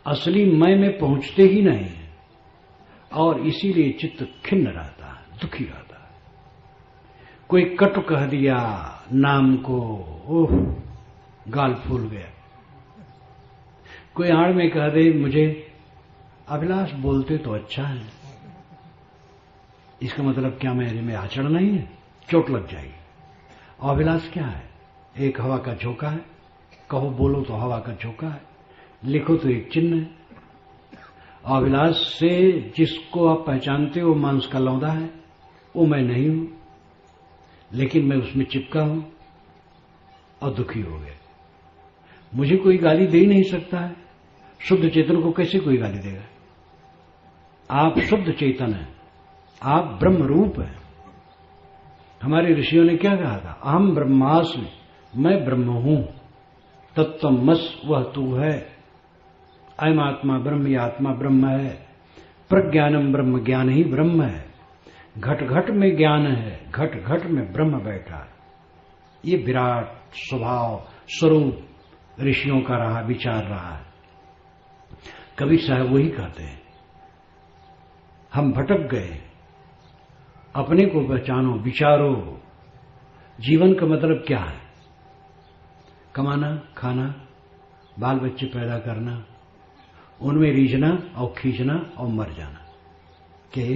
असली मैं में पहुंचते ही नहीं है, और इसीलिए चित्त खिन्न रहता है, दुखी रहता है। कोई कटु कह दिया नाम को, ओह गाल फूल गया। कोई आड़ में कह दे मुझे, अभिलाष बोलते तो अच्छा है, इसका मतलब क्या मेरे में आचरण नहीं है, चोट लग जाएगी। और अभिलाष क्या है? एक हवा का झोंका है, कहो बोलो तो हवा का झोंका है, लिखो तो एक चिन्ह है। अभिलाष से जिसको आप पहचानते हो मांस का लौंदा है, वो मैं नहीं हूं, लेकिन मैं उसमें चिपका हूं और दुखी हो गया। मुझे कोई गाली दे ही नहीं सकता है, शुद्ध चेतन को कैसे कोई गाली देगा? आप शुद्ध चेतन हैं, आप ब्रह्म रूप हैं। हमारे ऋषियों ने क्या कहा था? अहम ब्रह्मास्मि, मैं ब्रह्म हूं, तत्त्वमस, वह तू है। अयम आत्मा ब्रह्म, ये आत्मा ब्रह्म है। प्रज्ञानम ब्रह्म, ज्ञान ही ब्रह्म है। घट घट में ज्ञान है, घट घट में ब्रह्म बैठा है। ये विराट स्वभाव स्वरूप ऋषियों का रहा, विचार रहा है। कबीर साहब वही कहते हैं, हम भटक गए, अपने को पहचानो, विचारो। जीवन का मतलब क्या है? कमाना, खाना, बाल बच्चे पैदा करना, उनमें रीझना और खींचना और मर जाना। क्या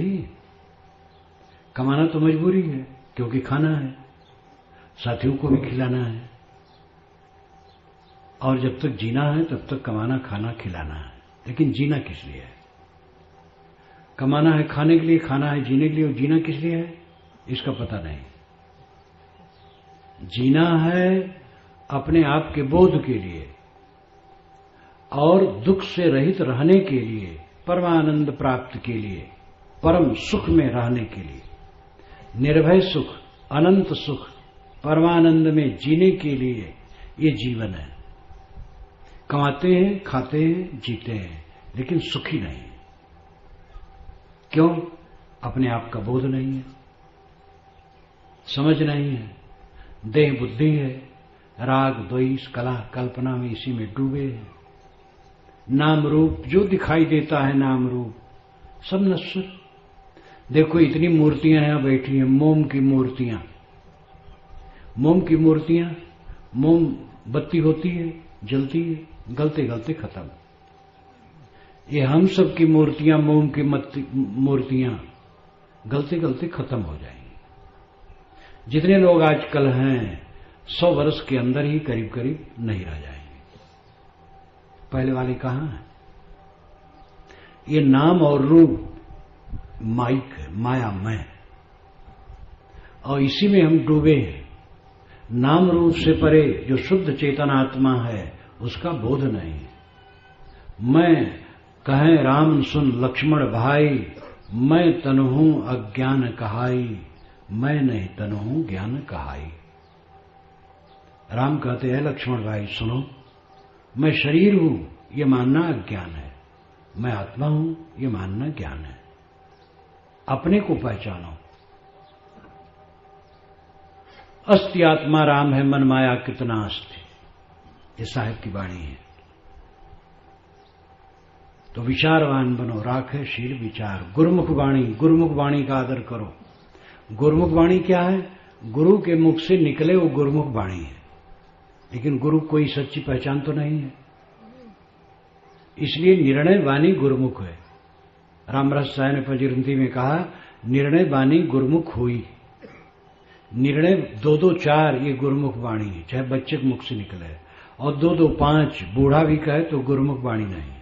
कमाना तो मजबूरी है, क्योंकि खाना है, साथियों को भी खिलाना है, और जब तक जीना है तब तक कमाना, खाना, खिलाना है। लेकिन जीना किस लिए है? कमाना है खाने के लिए, खाना है जीने के लिए, और जीना किस लिए है इसका पता नहीं। जीना है अपने आप के बोध के लिए और दुख से रहित रहने के लिए, परमानंद प्राप्त के लिए, परम सुख में रहने के लिए, निर्भय सुख, अनंत सुख, परमानंद में जीने के लिए ये जीवन है। कमाते हैं, खाते हैं, जीते हैं, लेकिन सुखी नहीं। क्यों? अपने आप का बोध नहीं है, समझ नहीं है, देह बुद्धि है, राग द्वेष कला कल्पना में इसी में डूबे हैं। नाम रूप जो दिखाई देता है, नाम रूप सब नश्वर। देखो इतनी मूर्तियां यहां बैठी हैं, मोम की मूर्तियां। मोम की मूर्तियां, मोम बत्ती होती है, जलती है, गलते गलते खत्म। ये हम सब की मूर्तियां, मोम की मूर्तियां गलते गलते खत्म हो जाएंगी। जितने लोग आजकल हैं 100 वर्ष के अंदर ही करीब करीब नहीं रह जाएंगे। पहले वाले कहां हैं? ये नाम और रूप माइक है, माया मैं, और इसी में हम डूबे हैं। नाम रूप से परे जो शुद्ध चेतन आत्मा है उसका बोध नहीं है। मैं कहें राम सुन लक्ष्मण भाई, मैं तनहूं अज्ञान कहाई, मैं नहीं तनहूं ज्ञान कहाई। राम कहते हैं लक्ष्मण भाई सुनो, मैं शरीर हूं ये मानना अज्ञान है, मैं आत्मा हूं ये मानना ज्ञान है। अपने को पहचानो। अस्ति आत्मा राम है, मन माया कितना अस्ति, ये साहिब की वाणी है। तो विचारवान बनो, राखे शील विचार। गुरुमुख वाणी, गुरुमुख वाणी का आदर करो। गुरुमुख वाणी क्या है? गुरु के मुख से निकले वो गुरुमुख वाणी है, लेकिन गुरु कोई सच्ची पहचान तो नहीं है, इसलिए निर्णय वाणी गुरुमुख है। रामरस साय ने पंजरंती में कहा, निर्णय वाणी गुरुमुख हुई। निर्णय 2-2 4 ये गुरुमुख वाणी है, चाहे बच्चे के मुख से निकले, और 2-2 5 बूढ़ा भी कहे तो गुरुमुख वाणी नहीं।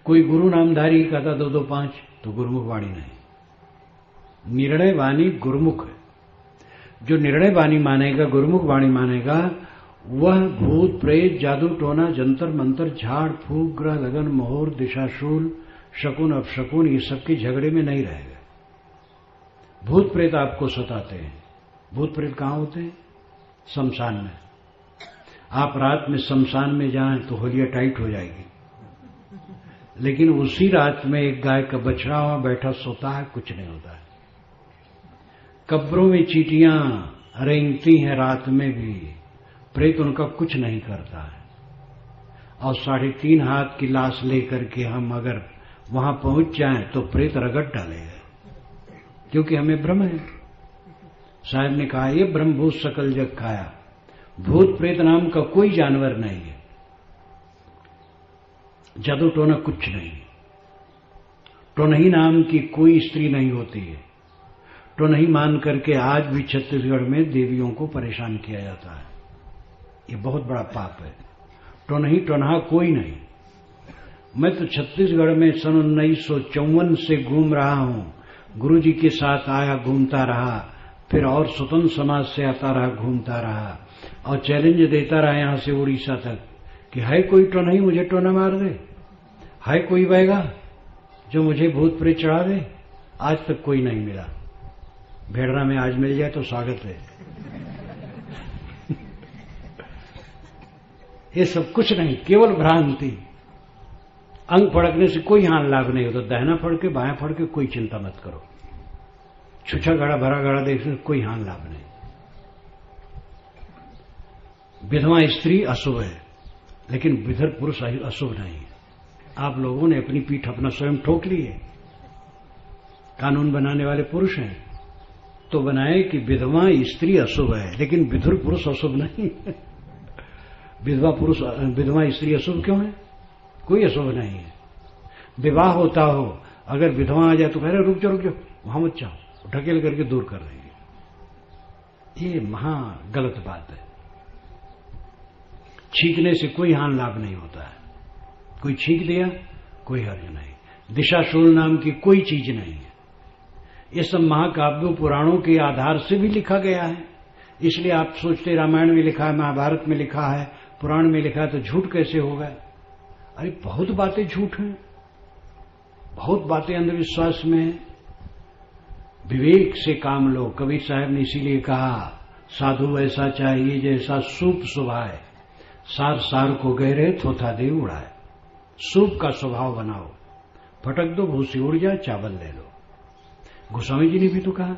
कोई गुरु नामधारी कहता 2-2 5 तो गुरुमुख वाणी नहीं। निर्णय वाणी गुरुमुख है। जो निर्णय वाणी मानेगा, गुरुमुख वाणी मानेगा, वह भूत प्रेत जादू टोना जंतर मंतर झाड़ फूक ग्रह लगन मोहर दिशाशूल शकुन अपशकुन ये सबके झगड़े में नहीं रहेगा। भूत प्रेत आपको सताते हैं। भूत प्रेत कहां होते हैं? शमशान में। आप रात में शमशान में जाएं तो होलिया टाइट हो जाएगी, लेकिन उसी रात में एक गाय का बछड़ा वहां बैठा सोता है, कुछ नहीं होता है। कब्रों में चींटियां रेंगती हैं रात में भी, प्रेत उनका कुछ नहीं करता है। और 3.5 हाथ की लाश लेकर के हम अगर वहां पहुंच जाएं तो प्रेत रगड़ डालेगा, क्योंकि हमें भ्रम है। साहब ने कहा, ये ब्रह्मभूत सकल जग खाया। भूत प्रेत नाम का कोई जानवर नहीं है, जादू टोना कुछ नहीं। टोनही नाम की कोई स्त्री नहीं होती है। टोनही मान करके आज भी छत्तीसगढ़ में देवियों को परेशान किया जाता है। ये बहुत बड़ा पाप है। टोनही टोनहा कोई नहीं। मैं तो छत्तीसगढ़ में सन 1954 से घूम रहा हूं। गुरुजी के साथ आया, घूमता रहा, फिर और स्वतंत्र समाज से आता रहा, घूमता रहा और चैलेंज देता रहा यहां से उड़ीसा तक कि है कोई टोनही मुझे टोना मार दे, है कोई बैगा जो मुझे भूत प्रेत चढ़ा दे। आज तक कोई नहीं मिला। भेड़रा में आज मिल जाए तो स्वागत है। ये सब कुछ नहीं, केवल भ्रांति। अंग फड़कने से कोई हानि लाभ नहीं होता। दाहिना फड़ के बायां फड़ के कोई चिंता मत करो। छुछा घड़ा भरा घड़ा देखने से कोई हानि लाभ नहीं। विधवा स्त्री अशुभ है, लेकिन विधर पुरुष अशुभ नहीं है। आप लोगों ने अपनी पीठ अपना स्वयं ठोक ली है। कानून बनाने वाले पुरुष हैं तो बनाए कि विधवा स्त्री अशुभ है, लेकिन विधुर पुरुष अशुभ नहीं है। विधवा स्त्री अशुभ क्यों है? कोई अशुभ नहीं है। विवाह होता हो, अगर विधवा आ जाए तो कह रहे रुक जाओ वहां मत जाओ, ढकेल करके दूर कर देंगे। ये महा गलत बात है। छींकने से कोई हानि लाभ नहीं होता है। कोई छींक दिया कोई हर्ज नहीं। दिशाशूल नाम की कोई चीज नहीं है। ये सब महाकाव्यों पुराणों के आधार से भी लिखा गया है। इसलिए आप सोचते रामायण में लिखा है, महाभारत में लिखा है, पुराण में लिखा है, तो झूठ कैसे होगा? अरे बहुत बातें झूठ हैं, बहुत बातें अंधविश्वास में है। विवेक से काम लो। कबीर साहब ने इसीलिए कहा साधु ऐसा चाहिए जैसा सूप सुभाए, सार सार को गहरे थोथा दे उड़ाए। सूप का स्वभाव बनाओ, फटक दो भूसी उड़ जाए, चावल ले लो। गोस्वामी जी ने भी तो कहा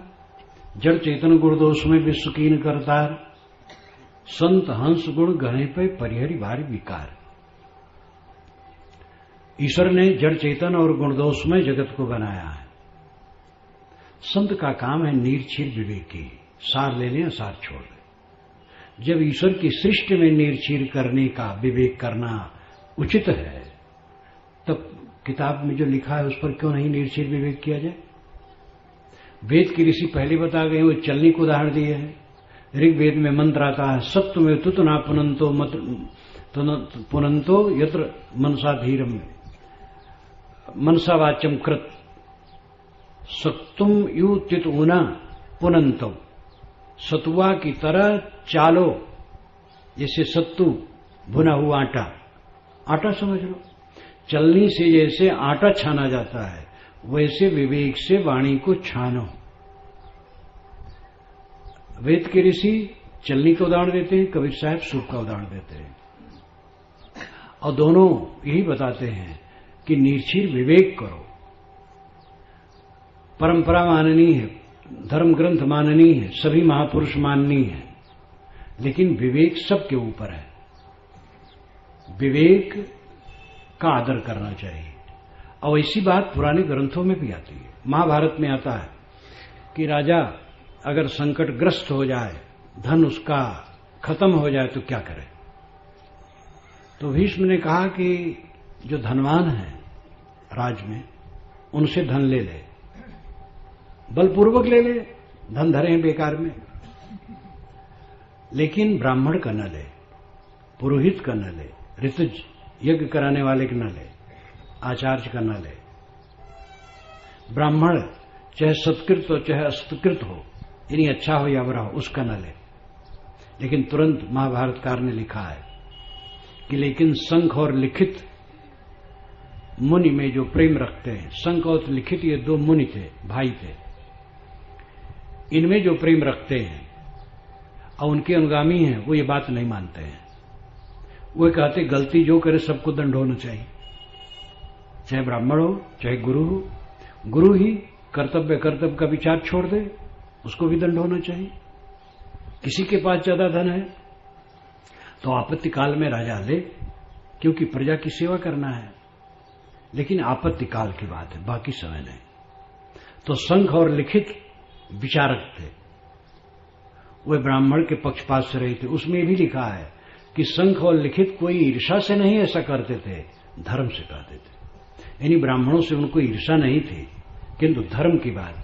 जड़ चेतन गुणदोष में विश्व कीन करतार, संत हंस गुण गणे पे परिहरि भारी विकार। ईश्वर ने जड़ चेतन और गुणदोष में जगत को बनाया है। संत का काम है नीरछीर विवेकी, सार ले लें सार छोड़ दें। जब ईश्वर की सृष्टि में नीरछीर करने का विवेक करना उचित है, तब किताब में जो लिखा है उस पर क्यों नहीं नीरछीर विवेक किया जाए? वेद के ऋषि पहले बता गए, वो चलनी को उदाहरण दिए हैं। ऋग्वेद में मंत्र आता है सत्व में तुत ना पुनंतो मत पुनंतो यत्र मनसा धीरम मनसा वाच्यम कृत सत्तुम यू तित ऊना पुनंतो। सतुआ की तरह चालो, जैसे सत्तू भुना हुआ आटा, आटा समझ लो। चलनी से जैसे आटा छाना जाता है, वैसे विवेक से वाणी को छानो। वेद के ऋषि चलनी का उदाहरण देते हैं, कबीर साहब सूप का उदाहरण देते हैं, और दोनों यही बताते हैं कि निर्छीर विवेक करो। परंपरा माननी है, धर्म ग्रंथ माननी है, सभी महापुरुष माननी है, लेकिन विवेक सबके ऊपर है। विवेक का आदर करना चाहिए। और ऐसी बात पुराने ग्रंथों में भी आती है। महाभारत में आता है कि राजा अगर संकटग्रस्त हो जाए, धन उसका खत्म हो जाए तो क्या करे? तो भीष्म ने कहा कि जो धनवान है राज में, उनसे धन ले ले, बलपूर्वक ले ले, धन धरे हैं बेकार में, लेकिन ब्राह्मण का न ले, पुरोहित का न ले, ऋतुज यज्ञ कराने वाले का न ले, आचार्य का न ले। ब्राह्मण चाहे सत्कृत हो चाहे असत्कृत हो, यानी अच्छा हो या बुरा हो, उसका न ले। लेकिन तुरंत महाभारतकार ने लिखा है कि लेकिन शंख और लिखित मुनि में जो प्रेम रखते हैं, शंख और लिखित ये दो मुनि थे, भाई थे, इनमें जो प्रेम रखते हैं और उनके अनुगामी हैं, वो ये बात नहीं मानते हैं। वो कहते गलती जो करे सबको दंड होना चाहिए, चाहे ब्राह्मण हो चाहे गुरु हो। गुरु ही कर्तव्य का विचार छोड़ दे, उसको भी दंड होना चाहिए। किसी के पास ज्यादा धन है तो आपत्ति काल में राजा ले, क्योंकि प्रजा की सेवा करना है, लेकिन आपत्ति काल की बात है, बाकी समय नहीं। तो शंख और लिखित विचारक थे, वे ब्राह्मण के पक्षपात से रहे थे। उसमें भी लिखा है कि शंख और लिखित कोई ईर्षा से नहीं ऐसा करते थे, धर्म से करते थे। यानी ब्राह्मणों से उनको ईर्षा नहीं थी, किंतु धर्म की बात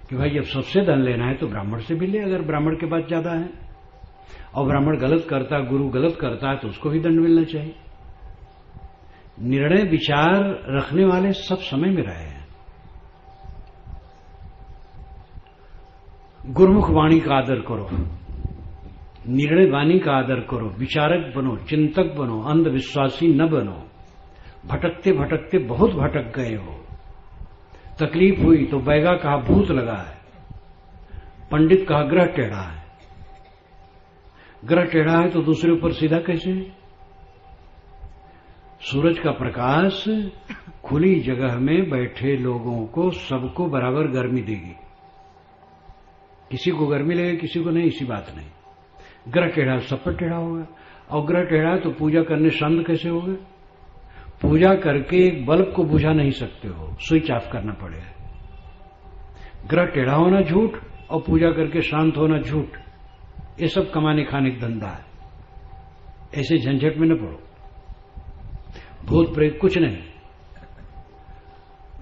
कि भाई जब सबसे धन लेना है तो ब्राह्मण से भी ले, अगर ब्राह्मण के पास ज्यादा है। और ब्राह्मण गलत करता, गुरु गलत करता है तो उसको भी दंड मिलना चाहिए। निर्णय विचार रखने वाले सब समय में रहे हैं। गुरुमुख वाणी का आदर करो, निर्णय वाणी का आदर करो, विचारक बनो, चिंतक बनो, अंधविश्वासी न बनो। भटकते भटकते बहुत भटक गए हो, तकलीफ हुई तो बैगा कहा भूत लगा है, पंडित कहा ग्रह टेढ़ा है। ग्रह टेढ़ा है तो दूसरे ऊपर सीधा कैसे? सूरज का प्रकाश खुली जगह में बैठे लोगों को सबको बराबर गर्मी देगी, किसी को गर्मी लगेगी किसी को नहीं, इसी बात नहीं। ग्रह टेढ़ा सब पर टेढ़ा होगा, और ग्रह टेढ़ा है तो पूजा करने शांत कैसे होगा? पूजा करके एक बल्ब को बुझा नहीं सकते हो, स्विच ऑफ करना पड़ेगा। ग्रह टेढ़ा होना झूठ और पूजा करके शांत होना झूठ, ये सब कमाने खाने का धंधा है। ऐसे झंझट में न पड़ो। भूत प्रेत कुछ नहीं।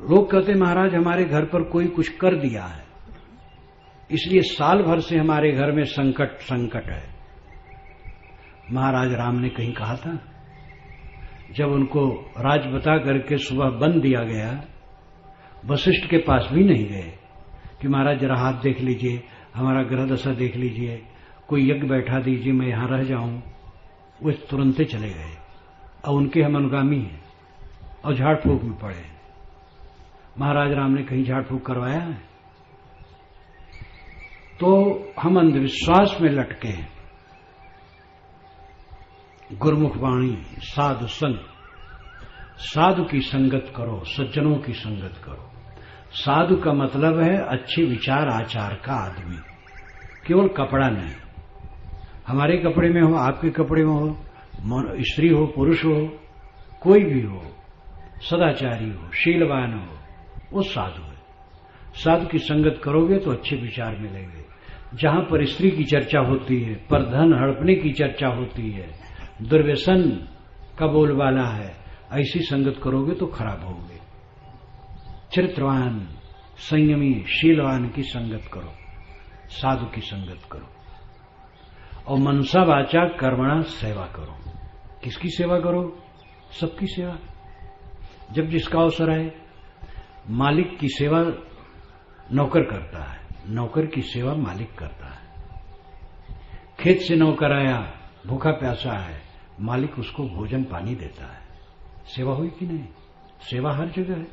लोग कहते महाराज हमारे घर पर कोई कुछ कर दिया है, इसलिए साल भर से हमारे घर में संकट संकट है। महाराज राम ने कहीं कहा था, जब उनको राज बता करके सुबह बंद दिया गया, वशिष्ठ के पास भी नहीं गए कि महाराज जरा हाथ देख लीजिए, हमारा ग्रह दशा देख लीजिए, कोई यज्ञ बैठा दीजिए, मैं यहां रह जाऊं। वो तुरंत चले गए और उनके हम अनुगामी हैं और झाड़ फूक में पड़े। महाराज राम ने कहीं झाड़ फूक करवाया है? तो हम अंधविश्वास में लटके हैं। गुरुमुख वाणी, साधु संग, साधु की संगत करो, सज्जनों की संगत करो। साधु का मतलब है अच्छे विचार आचार का आदमी, केवल कपड़ा नहीं। हमारे कपड़े में हो, आपके कपड़े में हो, स्त्री हो पुरुष हो, कोई भी हो, सदाचारी हो, शीलवान हो, वो साधु है। साधु की संगत करोगे तो अच्छे विचार मिलेंगे। जहां पर स्त्री की चर्चा होती है, पर धन हड़पने की चर्चा होती है, दुर्व्यसन का बोलबाला है, ऐसी संगत करोगे तो खराब होगे। चरित्रवान, संयमी, शीलवान की संगत करो, साधु की संगत करो। और मनसा वाचा कर्मणा सेवा करो। किसकी सेवा करो? सबकी सेवा। जब जिसका अवसर है, मालिक की सेवा नौकर करता है, नौकर की सेवा मालिक करता है। खेत से नौकर आया, भूखा प्यासा है, मालिक उसको भोजन पानी देता है। सेवा हुई कि नहीं? सेवा हर जगह है।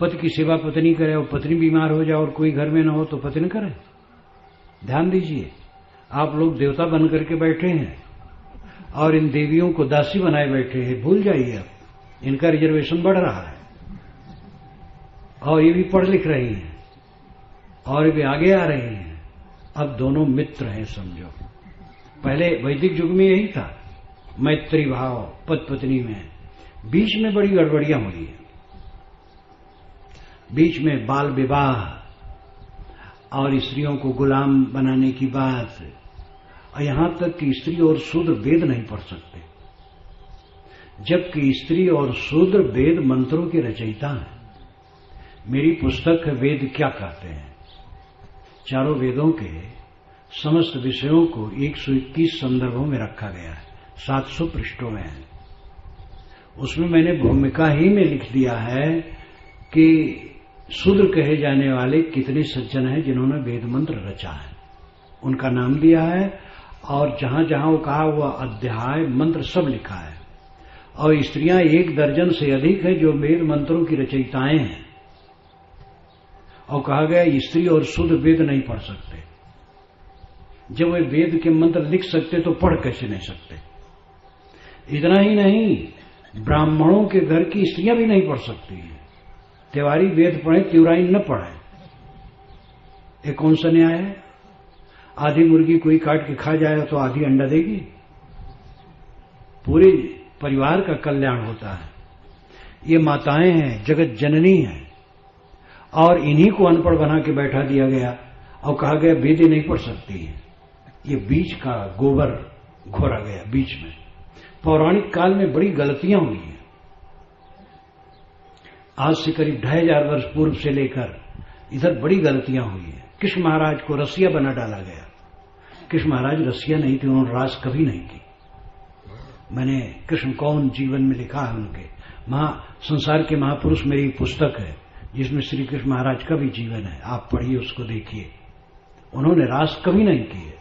पति की सेवा पत्नी करे और पत्नी बीमार हो जाए और कोई घर में न हो तो पति न करे। ध्यान दीजिए, आप लोग देवता बन करके बैठे हैं और इन देवियों को दासी बनाए बैठे हैं। भूल जाइए, अब इनका रिजर्वेशन बढ़ रहा है और ये भी पढ़ लिख रही हैं और ये भी आगे आ रहे हैं। अब दोनों मित्र हैं समझो। पहले वैदिक युग में यही था, मैत्री भाव पति पत्नी में। बीच में बड़ी गड़बड़ियां हुई है। बीच में बाल विवाह और स्त्रियों को गुलाम बनाने की बात, और यहां तक कि स्त्री और शूद्र वेद नहीं पढ़ सकते, जबकि स्त्री और शूद्र वेद मंत्रों के रचयिता हैं। मेरी पुस्तक है वेद क्या कहते हैं। चारों वेदों के समस्त विषयों को 121 संदर्भों में रखा गया है, 700 पृष्ठों में है। उसमें मैंने भूमिका ही में लिख दिया है कि शूद्र कहे जाने वाले कितने सज्जन हैं जिन्होंने वेद मंत्र रचा है, उनका नाम दिया है। और जहां जहां वो कहा हुआ अध्याय मंत्र सब लिखा है। और स्त्रियां 1 दर्जन से अधिक है जो वेद मंत्रों की रचयिताएं हैं। और कहा गया स्त्री और शूद्र वेद नहीं पढ़ सकते। जब वे वेद के मंत्र लिख सकते तो पढ़ कैसे नहीं सकते? इतना ही नहीं, ब्राह्मणों के घर की स्त्रियां भी नहीं पढ़ सकती हैं। तिवारी वेद पढ़े, तिवराई न पढ़े, ये कौन सा न्याय है? आधी मुर्गी कोई काट के खा जाए तो आधी अंडा देगी? पूरे परिवार का कल्याण होता है। ये माताएं हैं, जगत जननी हैं, और इन्हीं को अनपढ़ बना के बैठा दिया गया और कहा गया वेद नहीं पढ़ सकती है। ये बीच का गोबर घोरा गया बीच में। पौराणिक काल में बड़ी गलतियां हुई हैं। आज से करीब 2500 वर्ष पूर्व से लेकर इधर बड़ी गलतियां हुई हैं। कृष्ण महाराज को रसिया बना डाला गया। कृष्ण महाराज रसिया नहीं थे, उन्होंने रास कभी नहीं की। मैंने कृष्ण कौन जीवन में लिखा है उनके संसार के महापुरुष मेरी पुस्तक है जिसमें श्री कृष्ण महाराज का भी जीवन है, आप पढ़िए, उसको देखिए। उन्होंने रास कभी नहीं किए।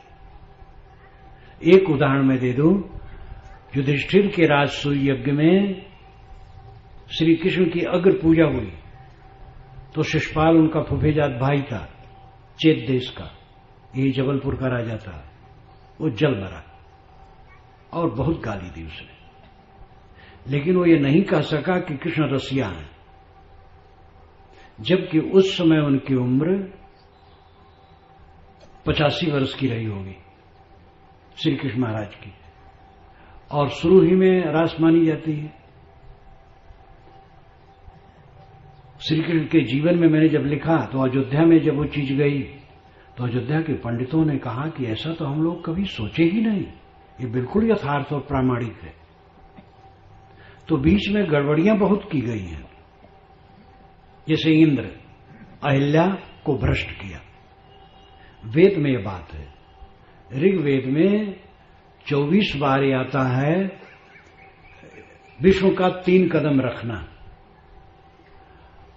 एक उदाहरण मैं दे दूं, युधिष्ठिर के राजसूय यज्ञ में श्री कृष्ण की अग्र पूजा हुई तो शिशुपाल उनका फुफेजात भाई था, चेत देश का, ये जबलपुर का राजा था, वो जल मरा और बहुत गाली दी उसने। लेकिन वो ये नहीं कह सका कि कृष्ण रसिया हैं, जबकि उस समय उनकी उम्र 85 वर्ष की रही होगी श्री कृष्ण महाराज की, और शुरू ही में रास मानी जाती है। श्री कृष्ण के जीवन में मैंने जब लिखा तो अयोध्या में जब वो चीज गई तो अयोध्या के पंडितों ने कहा कि ऐसा तो हम लोग कभी सोचे ही नहीं, ये बिल्कुल यथार्थ और प्रामाणिक है। तो बीच में गड़बड़ियां बहुत की गई हैं, जैसे इंद्र अहिल्या को भ्रष्ट किया। वेद में यह बात है, ऋग्वेद में 24 बार आता है विष्णु का 3 कदम रखना,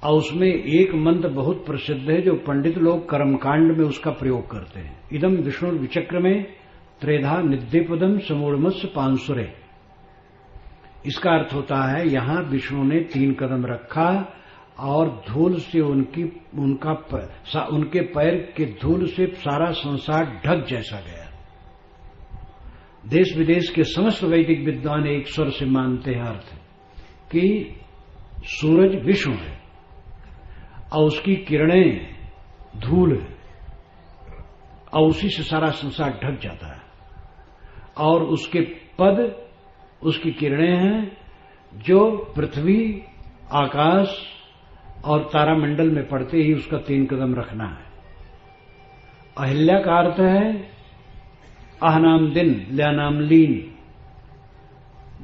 और उसमें एक मंत्र बहुत प्रसिद्ध है जो पंडित लोग कर्मकांड में उसका प्रयोग करते हैं। इदम विष्णु विचक्र में त्रेधा निद्यपदम समूढ़मत्स्य पांसुरे। इसका अर्थ होता है यहां विष्णु ने 3 कदम रखा और धूल से उनके पैर के धूल से सारा संसार ढक जैसा गया। देश विदेश के समस्त वैदिक विद्वान एक स्वर से मानते हैं अर्थ कि सूरज विष्णु है और उसकी किरणें धूल है और उसी से सारा संसार ढक जाता है, और उसके पद उसकी किरणें हैं जो पृथ्वी, आकाश और तारामंडल में पड़ते ही उसका 3 कदम रखना है। अहिल्या का अर्थ है अहनाम दिन, ल्यानाम लीन,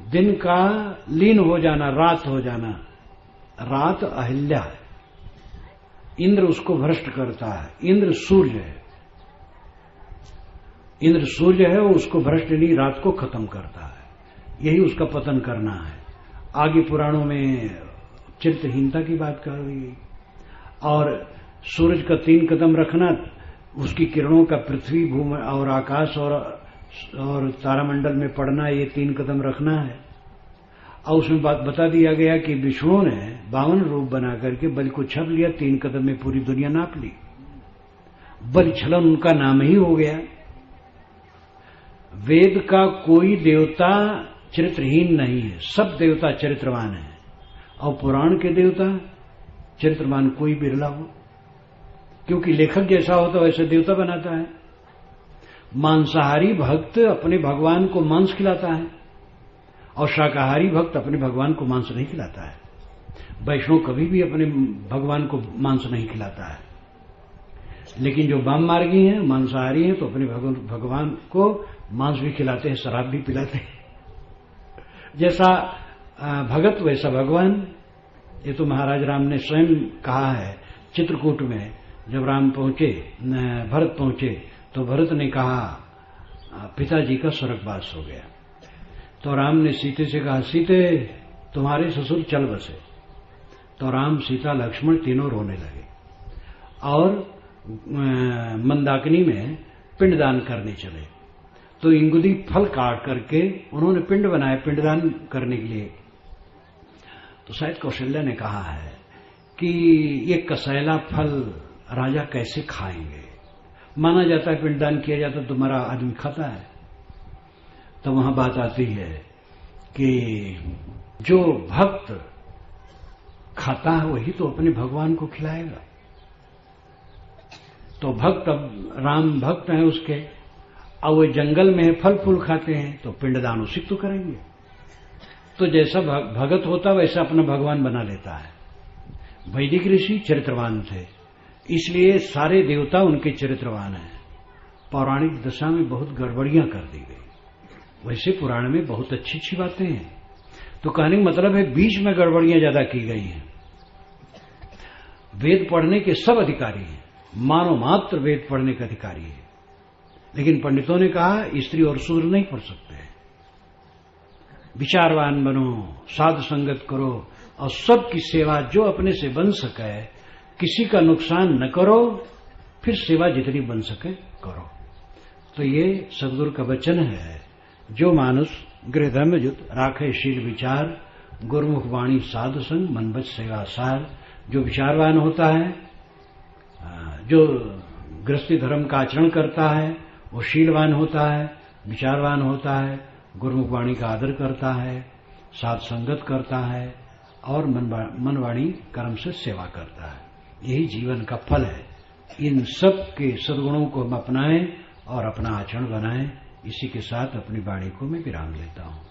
दिन का लीन हो जाना, रात हो जाना, रात अहिल्या है। इंद्र उसको भ्रष्ट करता है। इंद्र सूर्य है, इंद्र सूर्य है, वो उसको भ्रष्ट नहीं, रात को खत्म करता है, यही उसका पतन करना है। आगे पुराणों में चरित्रहीनता की बात कर रही है, और सूरज का 3 कदम रखना, उसकी किरणों का पृथ्वी, भूमि और आकाश और तारामंडल में पड़ना, ये 3 कदम रखना है। और उसमें बात बता दिया गया कि विष्णु ने 52 रूप बना करके बलि को छप लिया, 3 कदम में पूरी दुनिया नाप ली। बलि छलन उनका नाम ही हो गया। वेद का कोई देवता चरित्रहीन नहीं है, सब देवता चरित्रवान है, और पुराण के देवता चरित्रवान कोई बिरला हो, क्योंकि लेखक जैसा होता वैसे देवता बनाता है। मांसाहारी भक्त अपने भगवान को मांस खिलाता है और शाकाहारी भक्त अपने भगवान को मांस नहीं खिलाता है। वैष्णव कभी भी अपने भगवान को मांस नहीं खिलाता है, लेकिन जो वाम मार्गी हैं, मांसाहारी हैं, तो अपने भगवान को मांस भी खिलाते हैं, शराब भी पिलाते हैं। जैसा भगत वैसा भगवान। ये तो महाराज राम ने स्वयं कहा है चित्रकूट में, जब राम पहुंचे, भरत पहुंचे, तो भरत ने कहा पिताजी का स्वर्गवास हो गया। तो राम ने सीते से कहा, सीते तुम्हारे ससुर चल बसे। तो राम, सीता, लक्ष्मण तीनों रोने लगे और मंदाकिनी में पिंडदान करने चले। तो इंगुदी फल काट करके उन्होंने पिंड बनाए पिंडदान करने के लिए। तो शायद कौशल्या ने कहा है कि ये कसैला फल राजा कैसे खाएंगे, माना जाता है पिंडदान किया जाता तो मरा आदमी खाता है। तो वहां बात आती है कि जो भक्त खाता है वही तो अपने भगवान को खिलाएगा। तो भक्त, अब राम भक्त हैं उसके, और वे जंगल में फल फूल खाते हैं, तो पिंडदान उसी तो करेंगे। तो जैसा भगत होता वैसा अपना भगवान बना लेता है। वैदिक ऋषि चरित्रवान थे, इसलिए सारे देवता उनके चरित्रवान हैं। पौराणिक दशा में बहुत गड़बड़ियां कर दी गई, वैसे पुराण में बहुत अच्छी अच्छी बातें हैं। तो कहने का मतलब है बीच में गड़बड़ियां ज्यादा की गई हैं। वेद पढ़ने के सब अधिकारी हैं, मानव मात्र वेद पढ़ने के अधिकारी है, लेकिन पंडितों ने कहा स्त्री और शूद्र नहीं पढ़ सकते हैं। विचारवान बनो, साधु संगत करो और सबकी सेवा जो अपने से बन सके, किसी का नुकसान न करो, फिर सेवा जितनी बन सके करो। तो ये सदगुरु का वचन है। जो मानुष गृह धर्म युत राखे शील विचार, गुरुमुख वाणी साधु संग मन बच सेवा सार। जो विचारवान होता है, जो गृहस्थी धर्म का आचरण करता है, वो शीलवान होता है, विचारवान होता है, गुरुमुख वाणी का आदर करता है, साध संगत करता है और मन वाणी कर्म से सेवा करता है। यही जीवन का फल है। इन सब के सद्गुणों को हम अपनाएं और अपना आचरण बनाएं। इसी के साथ अपनी वाणी को मैं विराम लेता हूं।